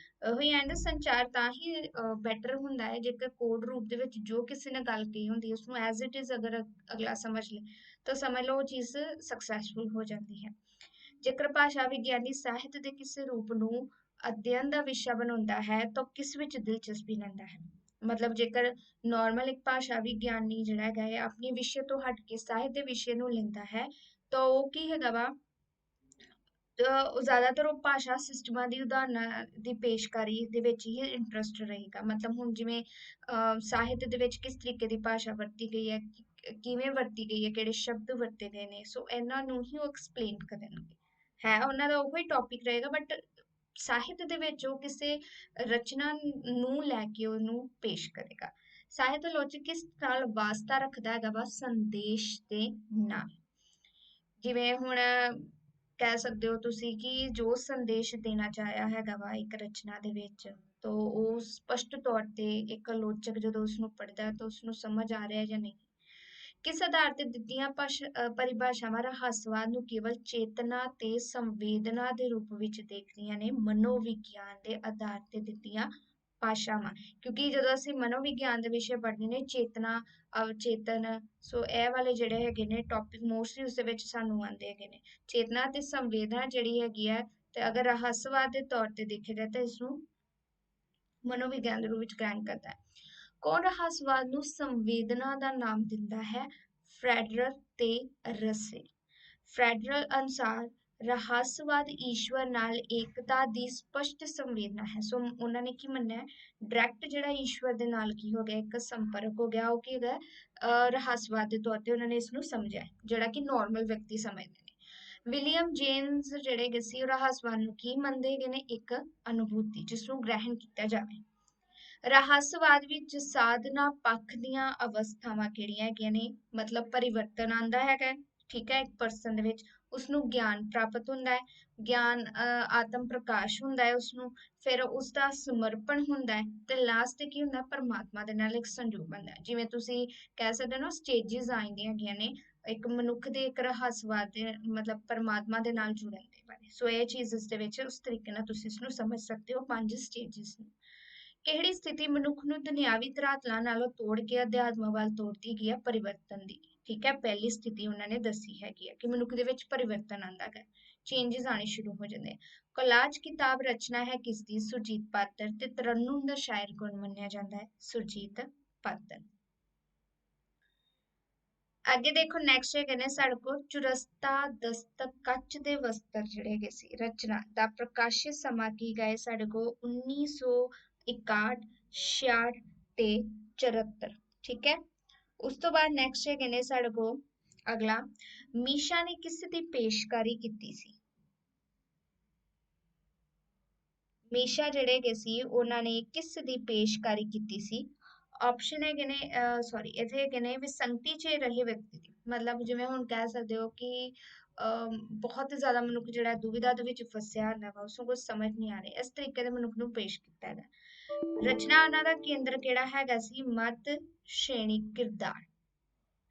ਉਹੀ ਐਂਡ ਸੰਚਾਰ ਤਾਂ ਹੀ ਬੈਟਰ ਹੁੰਦਾ ਹੈ ਜੇਕਰ ਕੋਡ ਰੂਪ ਦੇ ਵਿੱਚ ਜੋ ਕਿਸੇ ਨੇ ਗੱਲ ਕਹੀ ਹੁੰਦੀ ਹੈ ਉਸਨੂੰ ਐਜ਼ ਇਟ ਇਜ਼ ਅਗਰ ਅਗਲਾ ਸਮਝ ਲੇ ਤਾਂ ਸਮਝ ਲਓ ਉਹ ਚੀਜ਼ ਸਕਸੈਸਫੁਲ ਹੋ ਜਾਂਦੀ ਹੈ। ਜੇਕਰ ਭਾਸ਼ਾ ਵਿਗਿਆਨੀ ਸਾਹਿਤ ਦੇ ਕਿਸੇ ਰੂਪ ਨੂੰ ਅਧਿਐਨ ਦਾ ਵਿਸ਼ਾ ਬਣਾਉਂਦਾ ਹੈ ਤਾਂ ਕਿਸ ਵਿੱਚ ਦਿਲਚਸਪੀ ਲੈਂਦਾ ਹੈ? ਮਤਲਬ ਜੇਕਰ ਨਾਰਮਲ ਇੱਕ ਭਾਸ਼ਾ ਵਿਗਿਆਨੀ ਜਿਹੜਾ ਹੈਗਾ ਹੈ ਆਪਣੀ ਵਿਸ਼ੇ ਤੋਂ ਹਟ ਕੇ ਸਾਹਿਤ ਦੇ ਵਿਸ਼ੇ ਨੂੰ ਲੈਂਦਾ ਹੈ ਤਾਂ ਉਹ ਕੀ ਹੈਗਾ ਵਾ ਜ਼ਿਆਦਾਤਰ ਉਹ ਭਾਸ਼ਾ ਸਿਸਟਮਾਂ ਦੀ ਉਦਾਹਰਨਾਂ ਦੀ ਪੇਸ਼ਕਾਰੀ ਦੇ ਵਿੱਚ ਹੀ ਇੰਟਰਸਟ ਰਹੇਗਾ। ਮਤਲਬ ਹੁਣ ਜਿਵੇਂ ਸਾਹਿਤ ਦੇ ਵਿੱਚ ਕਿਸ ਤਰੀਕੇ ਦੀ ਭਾਸ਼ਾ ਵਰਤੀ ਗਈ ਹੈ, ਕਿਵੇਂ ਵਰਤੀ ਗਈ ਹੈ, ਕਿਹੜੇ ਸ਼ਬਦ ਵਰਤੇ ਗਏ ਨੇ, ਸੋ ਇਹਨਾਂ ਨੂੰ ਹੀ ਉਹ ਐਕਸਪਲੇਨ ਕਰਨਗੇ। ਹੈ ਉਹਨਾਂ ਦਾ ਉਹੀ ਟੌਪਿਕ ਰਹੇਗਾ ਬਟ ਸਾਹਿਤ ਦੇ ਵਿੱਚ ਉਹ ਕਿਸੇ ਰਚਨਾ ਨੂੰ ਲੈ ਕੇ ਉਹਨੂੰ ਪੇਸ਼ ਕਰੇਗਾ। ਸਾਹਿਤ ਆਲੋਚਕ ਕਿਸ ਨਾਲ ਵਾਸਤਾ ਰੱਖਦਾ ਹੈਗਾ ਵਾ? ਸੰਦੇਸ਼ ਦੇ ਨਾਲ। ਜਿਵੇਂ ਹੁਣ ਕਹਿ ਸਕਦੇ ਹੋ ਤੁਸੀਂ ਕਿ ਜੋ ਸੰਦੇਸ਼ ਦੇਣਾ ਚਾਹਿਆ ਹੈਗਾ ਵਾ ਇੱਕ ਰਚਨਾ ਦੇ ਵਿੱਚ ਤਾਂ ਉਹ ਸਪਸ਼ਟ ਤੌਰ ਤੇ ਇੱਕ ਆਲੋਚਕ ਜਦੋਂ ਉਸਨੂੰ ਪੜ੍ਹਦਾ ਤਾਂ ਉਸਨੂੰ ਸਮਝ ਆ ਰਿਹਾ ਜਾਂ ਨਹੀਂ। ਕਿਸ ਆਧਾਰ ਤੇ ਦਿੱਤੀਆਂ ਪਰਿਭਾਸ਼ਾਵਾਂ ਰਹੱਸਵਾਦ ਨੂੰ ਕੇਵਲ ਚੇਤਨਾ ਤੇ ਸੰਵੇਦਨਾ ਦੇ ਰੂਪ ਵਿੱਚ ਦੇਖਦੀਆਂ ਨੇ? ਮਨੋਵਿਗਿਆਨ ਦੇ ਆਧਾਰ ਤੇ ਦਿੱਤੀਆਂ ਭਾਸ਼ਾਵਾਂ। ਕਿਉਂਕਿ ਜਦੋਂ ਅਸੀਂ ਮਨੋਵਿਗਿਆਨ ਦੇ ਵਿਸ਼ੇ ਪੜ੍ਹਦੇ ਨੇ ਚੇਤਨਾ, ਅਵਚੇਤਨ, ਸੋ ਇਹ ਵਾਲੇ ਜਿਹੜੇ ਹੈਗੇ ਨੇ ਟੌਪਿਕ ਮੋਸਟਲੀ ਉਸ ਦੇ ਵਿੱਚ ਸਾਨੂੰ ਆਉਂਦੇ ਹੈਗੇ ਨੇ। ਚੇਤਨਾ ਤੇ ਸੰਵੇਦਨਾ ਜਿਹੜੀ ਹੈਗੀ ਹੈ ਤੇ ਅਗਰ ਰਹੱਸਵਾਦ ਦੇ ਤੌਰ ਤੇ ਦੇਖਿਆ ਜਾਏ ਤਾਂ ਇਸਨੂੰ ਮਨੋਵਿਗਿਆਨ ਦੇ ਰੂਪ ਵਿੱਚ ਗ੍ਰਹਿਣ ਕਰਦਾ ਹੈ। ਕੌਣ ਰਹੱਸਵਾਦ ਨੂੰ ਸੰਵੇਦਨਾ ਦਾ ਨਾਮ ਦਿੰਦਾ ਹੈ? ਫਰੈਡਰਰ ਤੇ ਰਸੇਲ। ਫਰੈਡਰਰ ਅਨੁਸਾਰ ਰਹੱਸਵਾਦ ਈਸ਼ਵਰ ਨਾਲ ਏਕਤਾ ਦੀ ਸਪਸ਼ਟ ਸੰਵੇਦਨਾ ਹੈ। ਸੋ ਉਹਨਾਂ ਨੇ ਕੀ ਮੰਨਿਆ? ਡਾਇਰੈਕਟ ਜਿਹੜਾ ਈਸ਼ਵਰ ਦੇ ਨਾਲ ਕੀ ਹੋ ਗਿਆ ਇੱਕ ਸੰਪਰਕ ਹੋ ਗਿਆ ਉਹ ਕੀ ਹੈਗਾ ਰਹੱਸਵਾਦ ਦੇ ਤੌਰ ਤੇ ਉਹਨਾਂ ਨੇ ਇਸ ਨੂੰ ਸਮਝਿਆ ਜਿਹੜਾ ਕਿ ਨਾਰਮਲ ਵਿਅਕਤੀ ਸਮਝਦੇ ਨੇ। ਵਿਲੀਅਮ ਜੇਮਸ ਜਿਹੜੇ ਹੈਗੇ ਸੀ ਉਹ ਰਹੱਸਵਾਦ ਨੂੰ ਕੀ ਮੰਨਦੇ ਹੈਗੇ ਨੇ? ਇੱਕ ਅਨੁਭੂਤੀ ਜਿਸ ਨੂੰ ਗ੍ਰਹਿਣ ਕੀਤਾ ਜਾਵੇ। ਰਹੱਸਵਾਦ ਵਿੱਚ ਸਾਧਨਾ ਪੱਖ ਦੀਆਂ ਅਵਸਥਾਵਾਂ ਕਿਹੜੀਆਂ ਹੈਗੀਆਂ ਨੇ? ਮਤਲਬ ਪਰਿਵਰਤਨ ਆਉਂਦਾ ਹੈਗਾ, ਠੀਕ ਹੈ, ਇੱਕ ਪਰਸਨ ਦੇ ਵਿੱਚ ਉਸਨੂੰ ਗਿਆਨ ਪ੍ਰਾਪਤ ਹੁੰਦਾ ਹੈ, ਗਿਆਨ ਆਤਮ ਪ੍ਰਕਾਸ਼ ਹੁੰਦਾ ਹੈ ਉਸਨੂੰ, ਫਿਰ ਉਸਦਾ ਸਮਰਪਣ ਹੁੰਦਾ ਹੈ ਤੇ ਲਾਸਟ ਤੇ ਕੀ ਹੁੰਦਾ? ਪਰਮਾਤਮਾ ਦੇ ਨਾਲ ਇੱਕ ਸੰਜੋਗ ਬਣਦਾ ਹੈ। ਜਿਵੇਂ ਤੁਸੀਂ ਕਹਿ ਸਕਦੇ ਹੋ ਨਾ ਸਟੇਜਿਸ ਆਉਂਦੀਆਂ ਹੈਗੀਆਂ ਨੇ ਇੱਕ ਮਨੁੱਖ ਦੇ ਇੱਕ ਰਹੱਸਵਾਦ ਦੇ ਮਤਲਬ ਪਰਮਾਤਮਾ ਦੇ ਨਾਲ ਜੁੜਨ ਦੇ ਬਾਰੇ। ਸੋ ਇਹ ਚੀਜ਼ ਇਸ ਦੇ ਵਿੱਚ ਉਸ ਤਰੀਕੇ ਨਾਲ ਤੁਸੀਂ ਇਸਨੂੰ ਸਮਝ ਸਕਦੇ ਹੋ 5 ਸਟੇजेस ਨੂੰ। ਕਿਹੜੀ ਸਥਿਤੀ ਮਨੁੱਖ ਨੂੰ ਦੁਨਿਆਵੀ ਧਰਾਤਲਾਂ ਨਾਲੋਂ ਤੋੜ ਕੇ ਅਧਿਆਤਮ ਵੱਲ ਤੋਰਦੀ ਗਈ ਹੈ? ਪਰਿਵਰਤਨ ਦੀ। ਠੀਕ ਹੈ, ਪਹਿਲੀ ਸਥਿਤੀ ਉਹਨਾਂ ਨੇ ਦੱਸੀ ਹੈਗੀ ਹੈ ਕਿ ਮਨੁੱਖ ਦੇ ਵਿੱਚ ਪਰਿਵਰਤਨ ਆਉਂਦਾ ਹੈ, ਚੇਂजेस ਆਣੇ ਸ਼ੁਰੂ ਹੋ ਜਾਂਦੇ। ਕੋਲਾਜ ਕਿਤਾਬ ਰਚਨਾ ਹੈ ਕਿਸ ਦੀ? ਸੁਰਜੀਤ ਪਾਤਰ। ਤੇ ਤਰੰਨੁਮ ਦਾ ਸ਼ਾਇਰ ਕੌਣ ਮੰਨਿਆ ਜਾਂਦਾ ਹੈ? ਸੁਰਜੀਤ ਪਾਤਰ। ਅੱਗੇ ਦੇਖੋ ਨੈਕਸਟ ਹੈਗੇ ਨੇ ਸਾਡੇ ਕੋਲ ਚੁਰਸਤਾ ਦਸਤਕ ਕੱਚ ਦੇ ਵਸਤਰ ਜਿਹੜੇ ਹੈਗੇ ਸੀ ਰਚਨਾ ਦਾ ਪ੍ਰਕਾਸ਼ਿਤ ਸਮਾਂ ਕੀ ਗਏ ਸਾਡੇ ਕੋਲ 1961 66 ਤੇ 74। ਠੀਕ ਹੈ, ਉਸ ਤੋਂ ਬਾਅਦ ਨੈਕਸਟ ਹੈਗੇ ਨੇ ਸਾਡੇ ਕੋਲ ਅਗਲਾ ਮੀਸ਼ਾ ਨੇ ਕਿਸ ਦੀ ਪੇਸ਼ਕਾਰੀ ਕੀਤੀ ਸੀ? ਮੀਸ਼ਾ ਜਿਹੜੇ ਹੈਗੇ ਸੀ ਉਹਨਾਂ ਨੇ ਕਿਸ ਦੀ ਪੇਸ਼ਕਾਰੀ ਕੀਤੀ ਸੀ? ਆਪਸ਼ਨ ਹੈਗੇ ਨੇ ਸੌਰੀ ਇੱਥੇ ਹੈਗੇ ਨੇ ਵਿਸੰਗਤੀ 'ਚ ਰਹੇ ਵਿਅਕਤੀ ਦੀ, ਮਤਲਬ ਜਿਵੇਂ ਹੁਣ ਕਹਿ ਸਕਦੇ ਹੋ ਕਿ ਬਹੁਤ ਜ਼ਿਆਦਾ ਮਨੁੱਖ ਜਿਹੜਾ ਦੁਵਿਧਾ ਦੇ ਵਿੱਚ ਫਸਿਆ ਹੁੰਦਾ ਵਾ, ਉਸਨੂੰ ਕੁਝ ਸਮਝ ਨਹੀਂ ਆ ਰਿਹਾ, ਇਸ ਤਰੀਕੇ ਦੇ ਮਨੁੱਖ ਨੂੰ ਪੇਸ਼ ਕੀਤਾ ਹੈਗਾ। ਰਚਨਾ ਉਹਨਾਂ ਦਾ ਕੇਂਦਰ ਕਿਹੜਾ ਹੈਗਾ ਸੀ? ਮੱਧ ਸ਼੍ਰੇਣੀ ਕਿਰਦਾਰ।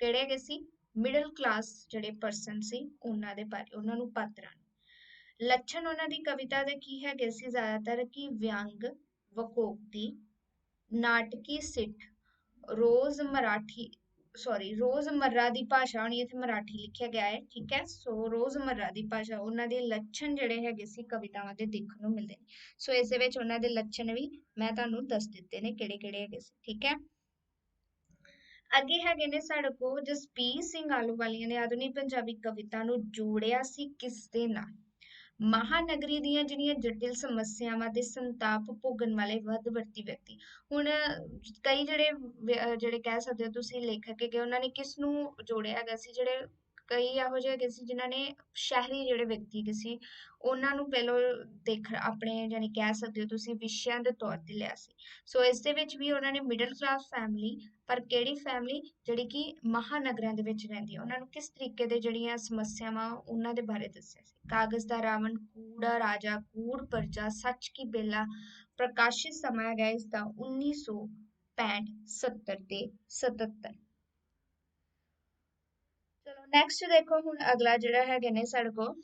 ਕਿਹੜੇ ਹੈਗੇ ਸੀ? ਮਿਡਲ ਕਲਾਸ ਜਿਹੜੇ ਪਰਸਨ ਸੀ ਉਹਨਾਂ ਦੇ ਬਾਰੇ, ਉਹਨਾਂ ਨੂੰ ਪਾਤਰਾਂ ਨੂੰ। ਲੱਛਣ ਉਹਨਾਂ ਦੀ ਕਵਿਤਾ ਦੇ ਕੀ ਹੈਗੇ ਸੀ ਜ਼ਿਆਦਾਤਰ? ਕਿ ਵਿਅੰਗ, ਵਕੋਕਤੀ, ਨਾਟਕੀ ਸਿੱਠ, ਰੋਜ਼ਮर्रा ਦੀ ਭਾਸ਼ਾ ਹੋਣੀ, ਇੱਥੇ ਮਰਾਠੀ ਲਿਖਿਆ ਗਿਆ ਹੈ। ਠੀਕ ਹੈ, ਸੋ ਰੋਜ਼ਮर्रा ਦੀ ਭਾਸ਼ਾ ਉਹਨਾਂ ਦੇ ਲੱਛਣ ਜਿਹੜੇ ਹੈਗੇ ਸੀ ਕਵਿਤਾਵਾਂ ਦੇ ਦੇਖਣ ਨੂੰ ਮਿਲਦੇ ਨੇ। ਸੋ ਇਸ ਦੇ ਵਿੱਚ ਉਹਨਾਂ ਦੇ ਲੱਛਣ ਵੀ ਮੈਂ ਤੁਹਾਨੂੰ ਦੱਸ ਦਿੱਤੇ ਨੇ ਕਿਹੜੇ ਕਿਹੜੇ ਹੈਗੇ ਸੀ। ਠੀਕ ਹੈ, ਅੱਗੇ ਹੈਗੇ ਨੇ ਸਾਡੇ ਕੋਲ ਜਸਬੀਰ ਸਿੰਘ ਆਹਲੂਵਾਲੀਆ ਨੇ ਆਧੁਨਿਕ ਪੰਜਾਬੀ ਕਵਿਤਾ ਨੂੰ ਜੋੜਿਆ ਸੀ ਕਿਸ ਦੇ ਨਾਲ? ਮਹਾਨਗਰੀ ਦੀਆਂ ਜਿਹੜੀਆਂ ਜਟਿਲ ਸਮੱਸਿਆਵਾਂ ਦੇ ਸੰਤਾਪ ਭੋਗਣ ਵਾਲੇ ਵੱਧਵਰਤੀ ਵਿਅਕਤੀ। ਹੁਣ ਕਈ ਜਿਹੜੇ ਕਹਿ ਸਕਦੇ ਹੋ ਤੁਸੀਂ ਲੇਖਕ ਹੈਗੇ ਉਹਨਾਂ ਨੇ ਕਿਸ ਨੂੰ ਜੋੜਿਆ ਹੈਗਾ ਸੀ? ਜਿਹੜੇ ਕਈ ਇਹੋ ਜਿਹੇ ਹੈਗੇ ਸੀ ਜਿਨ੍ਹਾਂ ਨੇ ਸ਼ਹਿਰੀ ਜਿਹੜੇ ਵਿਅਕਤੀ ਹੈਗੇ ਸੀ ਉਹਨਾਂ ਨੂੰ ਪਹਿਲਾਂ ਦੇਖ ਆਪਣੇ ਯਾਨੀ ਕਹਿ ਸਕਦੇ ਹੋ ਤੁਸੀਂ ਵਿਸ਼ਿਆਂ ਦੇ ਤੌਰ ਤੇ ਲਿਆ ਸੀ। ਸੋ ਇਸ ਦੇ ਵਿੱਚ ਵੀ ਉਹਨਾਂ ਨੇ ਮਿਡਲ ਕਲਾਸ ਫੈਮਿਲੀ, ਪਰ ਕਿਹੜੀ ਫੈਮਿਲੀ? ਜਿਹੜੀ ਕਿ ਮਹਾਨਗਰਾਂ ਦੇ ਵਿੱਚ ਰਹਿੰਦੀ ਹੈ, ਉਹਨਾਂ ਨੂੰ ਕਿਸ ਤਰੀਕੇ ਦੇ ਜਿਹੜੀਆਂ ਸਮੱਸਿਆਵਾਂ ਉਹਨਾਂ ਦੇ ਬਾਰੇ ਦੱਸਿਆ ਸੀ। ਕਾਗਜ਼ ਦਾ ਰਾਵਣ, ਕੂੜਾ ਰਾਜਾ, ਕੂੜ ਪਰਜਾ, ਸੱਚ ਕੀ ਬੇਲਾ। ਪ੍ਰਕਾਸ਼ਿਤ ਸਮਾਂ ਹੈਗਾ ਇਸਦਾ 1965 70 ਤੇ 77। ਚਲੋ ਨੈਕਸਟ ਦੇਖੋ ਹੁਣ ਅਗਲਾ ਜਿਹੜਾ ਹੈਗੇ ਨੇ ਸਾਡੇ ਕੋਲ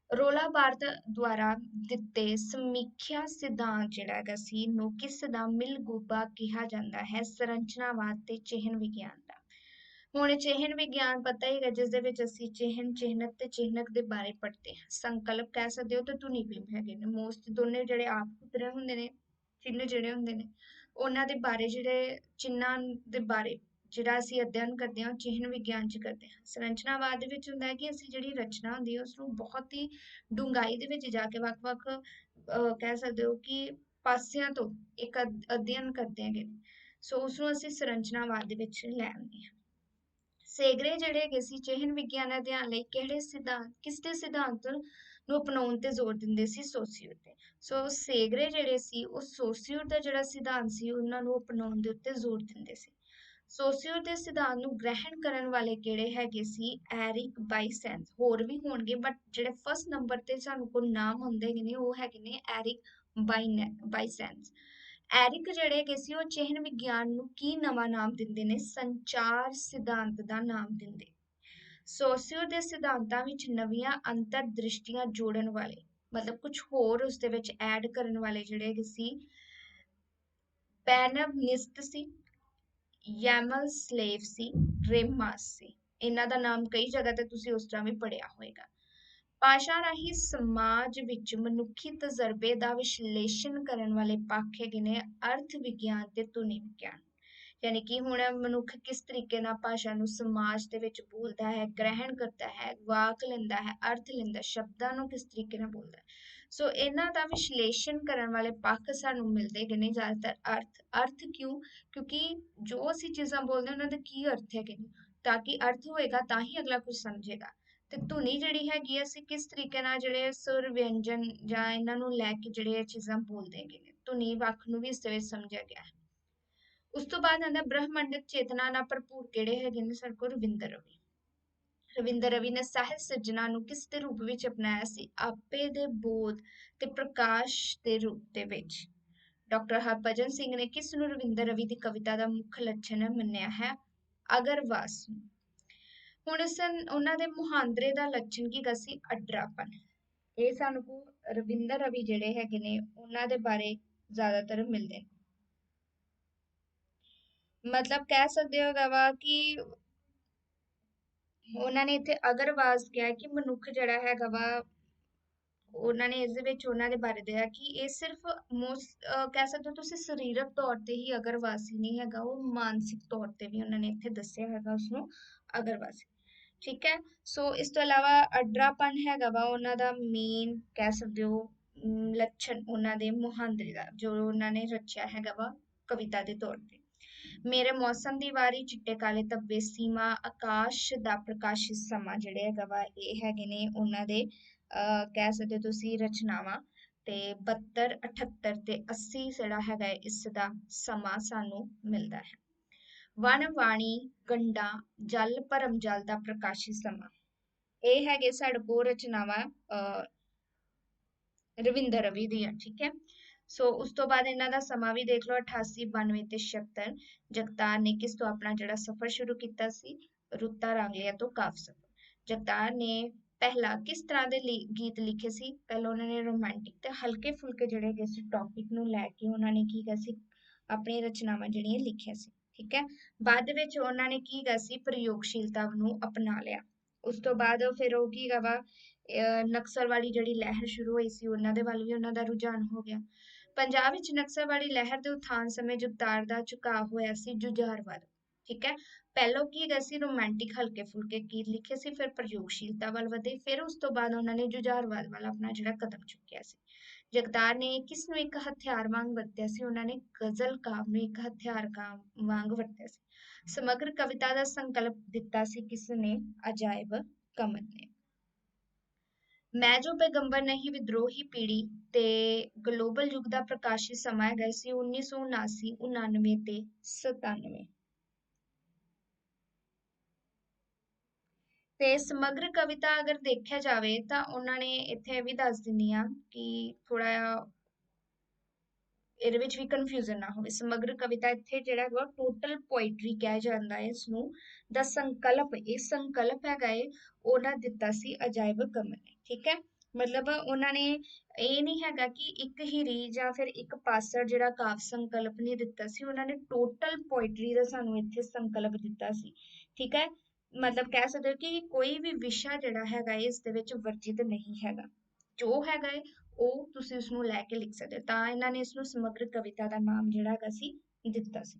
ਰੋਲਾ ਬਾਰਤ ਦੁਆਰਾ ਦਿੱਤੇ ਸਮੀਖਿਆ ਸਿਧਾਂਤ ਜਿਹੜਾ ਹੈਗਾ ਸੀ ਨੂੰ ਕਿਸ ਦਾ ਮਿਲਗੂਬਾ ਕਿਹਾ ਜਾਂਦਾ ਹੈ? ਸੰਰਚਨਾਵਾਦ ਤੇ ਚਿਹਨ ਵਿਗਿਆਨ ਦਾ। ਹੁਣ ਚਿਹਨ ਵਿਗਿਆਨ ਪਤਾ ਹੀ ਹੈ ਜਿਸ ਦੇ ਵਿੱਚ ਅਸੀਂ ਚਿਹਨ, ਚਿਹਨਕ ਤੇ ਚਿਹਨਕ ਦੇ ਬਾਰੇ ਪੜ੍ਹਦੇ ਹਾਂ। ਸੰਕਲਪ ਕਹਿ ਸਕਦੇ ਹੋ ਤੇ ਧੁਨੀ ਬਿੰਬ ਹੈਗੇ ਨੇ ਮੋਸਟ ਦੋਨੇ ਜਿਹੜੇ ਆਪ ਉਤਰੇ ਹੁੰਦੇ ਨੇ ਚਿੰਨ੍ਹ ਜਿਹੜੇ ਹੁੰਦੇ ਨੇ ਉਹਨਾਂ ਦੇ ਬਾਰੇ, ਜਿਹੜੇ ਚਿੰਨ੍ਹਾਂ ਦੇ ਬਾਰੇ ਜਿਹੜਾ ਅਸੀਂ ਅਧਿਐਨ ਕਰਦੇ ਹਾਂ ਉਹ ਚਿਹਨ ਵਿਗਿਆਨ 'ਚ ਕਰਦੇ ਹਾਂ। ਸੰਰਚਨਾਵਾਦ ਦੇ ਵਿੱਚ ਹੁੰਦਾ ਹੈ ਕਿ ਅਸੀਂ ਜਿਹੜੀ ਰਚਨਾ ਹੁੰਦੀ ਹੈ ਉਸਨੂੰ ਬਹੁਤ ਹੀ ਡੂੰਘਾਈ ਦੇ ਵਿੱਚ ਜਾ ਕੇ ਵੱਖ-ਵੱਖ ਕਹਿ ਸਕਦੇ ਹੋ ਕਿ ਪਾਸਿਆਂ ਤੋਂ ਇੱਕ ਅਧਿਐਨ ਕਰਦੇ ਹੈਗੇ। ਸੋ ਉਸਨੂੰ ਅਸੀਂ ਸੰਰਚਨਾਵਾਦ ਦੇ ਵਿੱਚ ਲੈ ਆਉਂਦੇ ਹਾਂ। ਸੇਗਰੇ ਜਿਹੜੇ ਹੈਗੇ ਸੀ ਚਿਹਨ ਵਿਗਿਆਨ ਅਧਿਐਨ ਲਈ ਕਿਹੜੇ ਸਿਧਾਂਤ, ਕਿਸ ਦੇ ਸਿਧਾਂਤ ਨੂੰ ਅਪਣਾਉਣ ਤੇ ਜ਼ੋਰ ਦਿੰਦੇ ਸੀ? ਸੋਸੀਓ ਤੇ। ਸੋ ਸੇਗਰੇ ਜਿਹੜੇ ਸੀ ਉਹ ਸੋਸੀਓ ਦਾ ਜਿਹੜਾ ਸਿਧਾਂਤ ਸੀ ਉਹਨਾਂ ਨੂੰ ਅਪਣਾਉਣ ਦੇ ਉੱਤੇ ਜ਼ੋਰ ਦਿੰਦੇ ਸੀ। ਸੋਸੀਓ ਦੇ ਸਿਧਾਂਤ ਨੂੰ ਗ੍ਰਹਿਣ ਕਰਨ ਵਾਲੇ ਕਿਹੜੇ ਹੈਗੇ ਸੀ? ਐਰਿਕ ਬਾਈਸੈਂਸ। ਹੋਰ ਵੀ ਹੋਣਗੇ ਬਟ ਜਿਹੜੇ ਫਸਟ ਨੰਬਰ ਤੇ ਸਾਨੂੰ ਕੋਲ ਨਾਮ ਆਉਂਦੇ ਨੇ ਉਹ ਹੈਗੇ ਨੇ ਐਰਿਕ ਬਾਈਸੈਂਸ। ਐਰਿਕ ਜਿਹੜੇ ਹੈਗੇ ਸੀ ਉਹ ਚਿਹਨ ਵਿਗਿਆਨ ਨੂੰ ਕੀ ਨਵਾਂ ਨਾਮ ਦਿੰਦੇ ਨੇ? ਸੰਚਾਰ ਸਿਧਾਂਤ ਦਾ ਨਾਮ ਦਿੰਦੇ। ਸੋਸੀਓ ਦੇ ਸਿਧਾਂਤਾਂ ਵਿੱਚ ਨਵੀਆਂ ਅੰਤਰ ਦ੍ਰਿਸ਼ਟੀਆਂ ਜੋੜਨ ਵਾਲੇ, ਮਤਲਬ ਕੁਝ ਹੋਰ ਉਸ ਦੇ ਵਿੱਚ ਐਡ ਕਰਨ ਵਾਲੇ ਜਿਹੜੇ ਹੈਗੇ ਸੀ ਪੈਨਵਨਿਸਟ ਸੀ, ਯੈਮਲ ਸਲੇਵ ਸੀ, ਰੇਮਾਸ ਸੀ। ਇਹਨਾਂ ਦਾ ਨਾਮ ਕਈ ਜਗ੍ਹਾ ਤੇ ਤੁਸੀਂ ਉਸ ਤਰ੍ਹਾਂ ਵੀ ਪੜਿਆ ਹੋਏਗਾ। ਭਾਸ਼ਾ ਰਾਹੀਂ ਸਮਾਜ ਵਿੱਚ ਮਨੁੱਖੀ ਤਜਰਬੇ ਦਾ ਵਿਸ਼ਲੇਸ਼ਣ ਕਰਨ ਵਾਲੇ ਪੱਖ ਹੈਗੇ ਨੇ ਅਰਥ ਵਿਗਿਆਨ ਤੇ ਧੁਨੀ ਵਿਗਿਆਨ। ਯਾਨੀ ਕਿ ਹੁਣ ਮਨੁੱਖ ਕਿਸ ਤਰੀਕੇ ਨਾਲ ਭਾਸ਼ਾ ਨੂੰ ਸਮਾਜ ਦੇ ਵਿੱਚ ਬੋਲਦਾ ਹੈ, ਗ੍ਰਹਿਣ ਕਰਦਾ ਹੈ, ਵਾਕ ਲੈਂਦਾ ਹੈ, ਅਰਥ ਲੈਂਦਾ, ਸ਼ਬਦਾਂ ਨੂੰ ਕਿਸ ਤਰੀਕੇ ਨਾਲ ਬੋਲਦਾ ਹੈ। ਸੋ ਇਹਨਾਂ ਦਾ ਵਿਸ਼ਲੇਸ਼ਣ ਕਰਨ ਵਾਲੇ ਪੱਖ ਸਾਨੂੰ ਮਿਲਦੇ ਹੈਗੇ ਨੇ ਜ਼ਿਆਦਾਤਰ ਅਰਥ ਕਿਉਂ? ਕਿਉਂਕਿ ਜੋ ਅਸੀਂ ਚੀਜ਼ਾਂ ਬੋਲਦੇ ਉਹਨਾਂ ਦੇ ਕੀ ਅਰਥ ਹੈਗੇ ਨੇ, ਤਾਂ ਕਿ ਅਰਥ ਹੋਏਗਾ ਤਾਂ ਹੀ ਅਗਲਾ ਕੁਝ ਸਮਝੇਗਾ। ਤੇ ਧੁਨੀ ਜਿਹੜੀ ਹੈਗੀ ਆ ਅਸੀਂ ਕਿਸ ਤਰੀਕੇ ਨਾਲ ਜਿਹੜੇ ਸੁਰ, ਵਿਅੰਜਨ ਜਾਂ ਇਹਨਾਂ ਨੂੰ ਲੈ ਕੇ ਜਿਹੜੇ ਇਹ ਚੀਜ਼ਾਂ ਬੋਲਦੇ ਹੈਗੇ ਨੇ, ਧੁਨੀ ਵੱਖ ਨੂੰ ਵੀ ਇਸ ਦੇ ਵਿੱਚ ਸਮਝਿਆ ਗਿਆ ਹੈ। ਉਸ ਤੋਂ ਬਾਅਦ ਆਉਂਦਾ ਬ੍ਰਹਮੰਡਕ ਚੇਤਨਾ ਨਾਲ ਭਰਪੂਰ ਕਿਹੜੇ ਹੈਗੇ ਨੇ ਸਾਡੇ ਕੋਲ? ਰਵਿੰਦਰ ਰਵੀ। ਰਵਿੰਦਰ ਰਵੀ ਨੇ ਸਾਹਿਤ ਸਿਰਜਣਾ ਨੂੰ ਕਿਸ ਦੇ ਰੂਪ ਵਿੱਚ ਅਪਣਾਇਆ ਸੀ? ਆਪੇ ਦੇ ਬੋਧ ਤੇ ਪ੍ਰਕਾਸ਼ ਦੇ ਰੂਪ ਦੇ ਵਿੱਚ। ਡਾਕਟਰ ਹਰਭਜਨ ਸਿੰਘ ਨੇ ਕਿਸ ਨੂੰ ਰਵਿੰਦਰ ਰਵੀ ਦੀ ਕਵਿਤਾ ਦਾ ਮੁੱਖ ਲੱਛਣ ਮੰਨਿਆ ਹੈ? ਅਗਰਵਾਸ ਨੂੰ। ਹੁਣ ਉਹਨਾਂ ਦੇ ਮੁਹਾਂਦਰੇ ਦਾ ਲੱਛਣ ਕੀ ਗਾ ਸੀ? ਅਡਰਾਪਨ। ਇਹ ਸਾਨੂੰ ਰਵਿੰਦਰ ਰਵੀ ਜਿਹੜੇ ਹੈਗੇ ਨੇ ਉਹਨਾਂ ਦੇ ਬਾਰੇ ਜ਼ਿਆਦਾਤਰ ਮਿਲਦੇ ਨੇ। ਮਤਲਬ ਕਹਿ ਸਕਦੇ ਹੋ ਵਾ ਕਿ ਉਹਨਾਂ ਨੇ ਇੱਥੇ ਅਗਰਵਾਸ ਕਿਹਾ ਕਿ ਮਨੁੱਖ ਜਿਹੜਾ ਹੈਗਾ ਵਾ, ਉਹਨਾਂ ਨੇ ਇਸ ਦੇ ਵਿੱਚ ਉਹਨਾਂ ਦੇ ਬਾਰੇ ਦਿਆ ਕਿ ਇਹ ਸਿਰਫ ਕਹਿ ਸਕਦੇ ਹੋ ਤੁਸੀਂ ਸਰੀਰਕ ਤੌਰ ਤੇ ਹੀ ਅਗਰਵਾਸੀ ਨਹੀਂ ਹੈਗਾ, ਉਹ ਮਾਨਸਿਕ ਤੌਰ ਤੇ ਵੀ ਉਹਨਾਂ ਨੇ ਇੱਥੇ ਦੱਸਿਆ ਹੈਗਾ ਉਸਨੂੰ ਅਗਰਵਾਸੀ। ਠੀਕ ਹੈ, ਸੋ ਇਸ ਤੋਂ ਇਲਾਵਾ ਅਡਰਾਪਨ ਹੈਗਾ ਵਾ ਉਹਨਾਂ ਦਾ ਮੇਨ ਕਹਿ ਸਕਦੇ ਹੋ ਲੱਛਣ, ਉਹਨਾਂ ਦੇ ਮੁਹਾਂਦਰੇ ਦਾ ਜੋ ਉਹਨਾਂ ਨੇ ਰਚਿਆ ਹੈਗਾ ਵਾ ਕਵਿਤਾ ਦੇ ਤੌਰ ਤੇ। ਮੇਰੇ ਮੌਸਮ ਦੀ ਵਾਰੀ, ਚਿੱਟੇ ਕਾਲੇ ਧੱਬੇ, ਸੀਮਾ, ਆਕਾਸ਼ ਦਾ ਪ੍ਰਕਾਸ਼ਿਤ ਸਮਾਂ ਜਿਹੜੇ ਹੈਗਾ ਵਾ ਇਹ ਹੈਗੇ ਨੇ ਉਹਨਾਂ ਦੇ ਕਹਿ ਸਕਦੇ ਹੋ ਤੁਸੀਂ ਰਚਨਾਵਾਂ। ਤੇ 72, 78 ਤੇ 80 ਜਿਹੜਾ ਹੈਗਾ ਇਸ ਦਾ ਸਮਾਂ ਸਾਨੂੰ ਮਿਲਦਾ ਹੈ। ਵਨ ਵਾਣੀ, ਗੰਡਾ, ਜਲ, ਭਰਮ ਜਲ ਦਾ ਪ੍ਰਕਾਸ਼ਿਤ ਸਮਾਂ, ਇਹ ਹੈਗੇ ਸਾਡੇ ਕੋਲ ਰਚਨਾਵਾਂ ਰਵਿੰਦਰ ਰਵੀ ਦੀਆਂ। ਠੀਕ ਹੈ, ਸੋ ਉਸ ਤੋਂ ਬਾਅਦ ਇਹਨਾਂ ਦਾ ਸਮਾਂ ਵੀ ਦੇਖ ਲਓ 88, 92 ਤੇ 76। ਜਗਤਾਰ ਨੇ ਕਿਸ ਤੋਂ ਆਪਣਾ ਜਿਹੜਾ ਸਫ਼ਰ ਸ਼ੁਰੂ ਕੀਤਾ ਸੀ? ਰੁੱਤਾਂ ਰਾਂਗਲੀਆਂ ਤੋਂ ਕਾਵਿ ਸਫ਼ਰ। ਜਗਤਾਰ ਨੇ ਪਹਿਲਾਂ ਕਿਸ ਤਰ੍ਹਾਂ ਦੇ ਗੀਤ ਲਿਖੇ ਸੀ? ਪਹਿਲਾਂ ਉਹਨਾਂ ਨੇ ਰੋਮਾਂਟਿਕ ਤੇ ਹਲਕੇ ਫੁਲਕੇ ਜਿਹੜੇ ਹੈਗੇ ਸੀ ਟੌਪਿਕ ਨੂੰ ਲੈ ਕੇ ਉਹਨਾਂ ਨੇ ਕੀ ਕੀਤਾ ਸੀ? ਆਪਣੀਆਂ ਰਚਨਾਵਾਂ ਜਿਹੜੀਆਂ ਲਿਖੀਆਂ ਸੀ। ਠੀਕ ਹੈ, ਬਾਅਦ ਦੇ ਵਿੱਚ ਉਹਨਾਂ ਨੇ ਕੀ ਕੀਤਾ ਸੀ? ਪ੍ਰਯੋਗਸ਼ੀਲਤਾ ਨੂੰ ਅਪਣਾ ਲਿਆ। ਉਸ ਤੋਂ ਬਾਅਦ ਫਿਰ ਉਹ ਕੀ ਗਾ ਵਾ ਨਕਸਲ ਵਾਲੀ ਜਿਹੜੀ ਲਹਿਰ ਸ਼ੁਰੂ ਹੋਈ ਸੀ ਉਹਨਾਂ ਦੇ ਵੱਲ ਵੀ ਉਹਨਾਂ ਦਾ ਰੁਝਾਨ ਹੋ ਗਿਆ। ਪੰਜਾਬ ਵਿੱਚ ਨਕਸਲ ਵਾਲੀ ਲਹਿਰ ਦੇ ਉਥਾਨ ਸਮੇਂ ਜਗਤਾਰ ਦਾ ਝੁਕਾਅ ਹੋਇਆ ਸੀ ਜੁਝਾਰ ਵੱਲ। ਠੀਕ ਹੈ, ਪਹਿਲੋਂ ਕੀ ਹੈਗਾ ਸੀ? ਰੋਮਾਂਟਿਕ ਹਲਕੇ ਫੁਲਕੇ ਗੀਤ ਲਿਖੇ ਸੀ, ਫਿਰ ਪ੍ਰਯੋਗਸ਼ੀਲਤਾ ਵੱਲ ਵਧੇ, ਫਿਰ ਉਸ ਤੋਂ ਬਾਅਦ ਉਹਨਾਂ ਨੇ ਜੁਝਾਰਵਾਦ ਵੱਲ ਆਪਣਾ ਜਿਹੜਾ ਕਦਮ ਚੁੱਕਿਆ ਸੀ। ਜਗਤਾਰ ਨੇ ਕਿਸ ਨੂੰ ਇੱਕ ਹਥਿਆਰ ਵਾਂਗ ਵਰਤਿਆ ਸੀ? ਉਹਨਾਂ ਨੇ ਗਜ਼ਲ ਕਾਵਿ ਨੂੰ ਇੱਕ ਹਥਿਆਰ ਵਾਂਗ ਵਰਤਿਆ ਸੀ। ਸਮਗਰ ਕਵਿਤਾ ਦਾ ਸੰਕਲਪ ਦਿੱਤਾ ਸੀ ਕਿਸ ਨੇ? ਅਜਾਇਬ ਕਮਲ ਨੇ। ਮੈਂ ਜੋ ਪੈਗੰਬਰ ਨਹੀਂ, ਵਿਦਰੋਹੀ ਪੀੜੀ ਤੇ ਗਲੋਬਲ ਯੁੱਗ ਦਾ ਪ੍ਰਕਾਸ਼ਿਤ ਸਮਾਂ ਹੈਗਾ ਸੀ 1979, 99 ਤੇ 97। ਤੇ ਸਮਗਰ ਕਵਿਤਾ ਅਗਰ ਦੇਖਿਆ ਜਾਵੇ ਤਾਂ ਉਹਨਾਂ ਨੇ ਇੱਥੇ ਵੀ ਦੱਸ ਦਿੰਦੀ ਆ ਕਿ ਥੋੜਾ ਜਿਹਾ ਇਹਦੇ ਵਿੱਚ ਵੀ ਕਨਫਿਊਜ਼ਨ ਨਾ ਹੋਵੇ। ਸਮਗਰ ਕਵਿਤਾ ਇੱਥੇ ਜਿਹੜਾ ਹੈਗਾ ਟੋਟਲ ਪੋਇਟਰੀ ਕਿਹਾ ਜਾਂਦਾ ਹੈ ਇਸਨੂੰ, ਦਾ ਸੰਕਲਪ, ਇਹ ਸੰਕਲਪ ਹੈਗਾ ਏ ਉਹਨਾਂ ਦਿੱਤਾ ਸੀ ਅਜਾਇਬ ਕਮਲ ਨੇ। ਠੀਕ ਹੈ, ਮਤਲਬ ਉਹਨਾਂ ਨੇ ਇਹ ਨਹੀਂ ਹੈਗਾ ਕਿ ਇੱਕ ਹੀ ਰੀ ਜਾਂ ਫਿਰ ਇੱਕ ਪਾਸੜ ਜਿਹੜਾ ਕਾਵ ਸੰਕਲਪ ਨਹੀਂ ਦਿੱਤਾ ਸੀ, ਉਹਨਾਂ ਨੇ ਟੋਟਲ ਪੋਇਟਰੀ ਦਾ ਸਾਨੂੰ ਇੱਥੇ ਸੰਕਲਪ ਦਿੱਤਾ ਸੀ। ਠੀਕ ਹੈ, ਮਤਲਬ ਕਹਿ ਸਕਦੇ ਹੋ ਕਿ ਕੋਈ ਵੀ ਵਿਸ਼ਾ ਜਿਹੜਾ ਹੈਗਾ ਇਸ ਦੇ ਵਿੱਚ ਵਰਜਿਤ ਨਹੀਂ ਹੈਗਾ, ਜੋ ਹੈਗਾ ਏ ਉਹ ਤੁਸੀਂ ਉਸਨੂੰ ਲੈ ਕੇ ਲਿਖ ਸਕਦੇ ਹੋ, ਤਾਂ ਇਹਨਾਂ ਨੇ ਇਸਨੂੰ ਸਮਗਰ ਕਵਿਤਾ ਦਾ ਨਾਮ ਜਿਹੜਾ ਹੈਗਾ ਸੀ ਦਿੱਤਾ ਸੀ।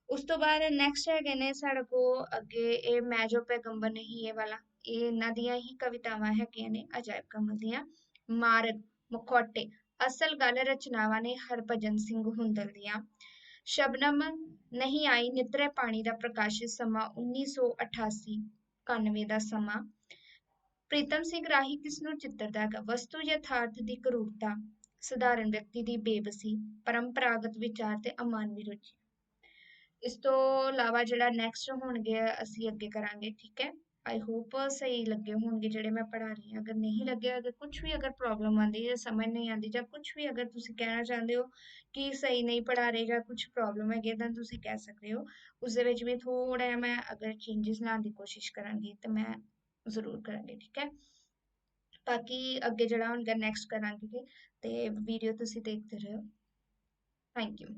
ਉਸ ਤੋਂ ਬਾਅਦ ਨੈਕਸਟ ਹੈਗੇ ਨੇ ਸਾਡੇ ਕੋਲ ਅੱਗੇ ਇਹ ਮੈਂ ਜੋ ਪੈਗੰਬਰ ਨਹੀਂ, ਇਹ ਵਾਲਾ ਇਹ ਇਹਨਾਂ ਦੀਆਂ ਹੀ ਕਵਿਤਾਵਾਂ ਹੈਗੀਆਂ ਨੇ ਅਜਾਇਬ ਕਮਲ ਦੀਆਂ। ਮਾਰਗ, ਮਖੌਟੇ, ਅਸਲ ਗੱਲ ਰਚਨਾਵਾਂ ਨੇ ਹਰਭਜਨ ਸਿੰਘ ਹੁੰਦਲ ਦੀਆਂ। ਸ਼ਬਨਮ ਨਹੀਂ ਆਈ, ਨਿਤਰੇ ਪਾਣੀ ਦਾ ਪ੍ਰਕਾਸ਼ਿਤ ਸਮਾਂ 1988, 91 ਦਾ ਸਮਾਂ। ਪ੍ਰੀਤਮ ਸਿੰਘ ਰਾਹੀ ਕਿਸ ਨੂੰ ਚਿੱਤਰਦਾ ਹੈਗਾ? ਵਸਤੂ ਯਥਾਰਥ ਦੀ ਕਰੂਰਤਾ, ਸਧਾਰਨ ਵਿਅਕਤੀ ਦੀ ਬੇਬਸੀ, ਪਰੰਪਰਾਗਤ ਵਿਚਾਰ ਤੇ ਅਮਾਨਵੀ ਰੁਚੀ। ਇਸ ਤੋਂ ਇਲਾਵਾ ਜਿਹੜਾ ਨੈਕਸਟ ਹੋਣਗੇ ਅਸੀਂ ਅੱਗੇ ਕਰਾਂਗੇ। ਠੀਕ ਹੈ, ਆਈ ਹੋਪ ਸਹੀ ਲੱਗੇ ਹੋਣਗੇ ਜਿਹੜੇ ਮੈਂ ਪੜ੍ਹਾ ਰਹੀ ਹਾਂ। ਅਗਰ ਨਹੀਂ ਲੱਗਿਆ, ਅਗਰ ਕੁਝ ਵੀ ਅਗਰ ਪ੍ਰੋਬਲਮ ਆਉਂਦੀ ਹੈ, ਸਮਝ ਨਹੀਂ ਆਉਂਦੀ ਜਾਂ ਕੁਝ ਵੀ ਅਗਰ ਤੁਸੀਂ ਕਹਿਣਾ ਚਾਹੁੰਦੇ ਹੋ ਕਿ ਸਹੀ ਨਹੀਂ ਪੜ੍ਹਾ ਰਹੇ ਜਾਂ ਕੁਝ ਪ੍ਰੋਬਲਮ ਹੈਗੀ ਤਾਂ ਤੁਸੀਂ ਕਹਿ ਸਕਦੇ ਹੋ। ਉਸ ਦੇ ਵਿੱਚ ਵੀ ਥੋੜਾ ਜਿਹਾ ਮੈਂ ਅਗਰ ਚੇਂਜਸ ਲਾਉਣ ਦੀ ਕੋਸ਼ਿਸ਼ ਕਰਾਂਗੀ ਤਾਂ ਮੈਂ ਜ਼ਰੂਰ ਕਰਾਂਗੀ। ਠੀਕ ਹੈ, ਬਾਕੀ ਅੱਗੇ ਜਿਹੜਾ ਹੁਣ ਨੈਕਸਟ ਕਰਾਂਗੇ ਤੇ ਵੀਡੀਓ ਤੁਸੀਂ ਦੇਖਦੇ ਰਹੋ। Thank you.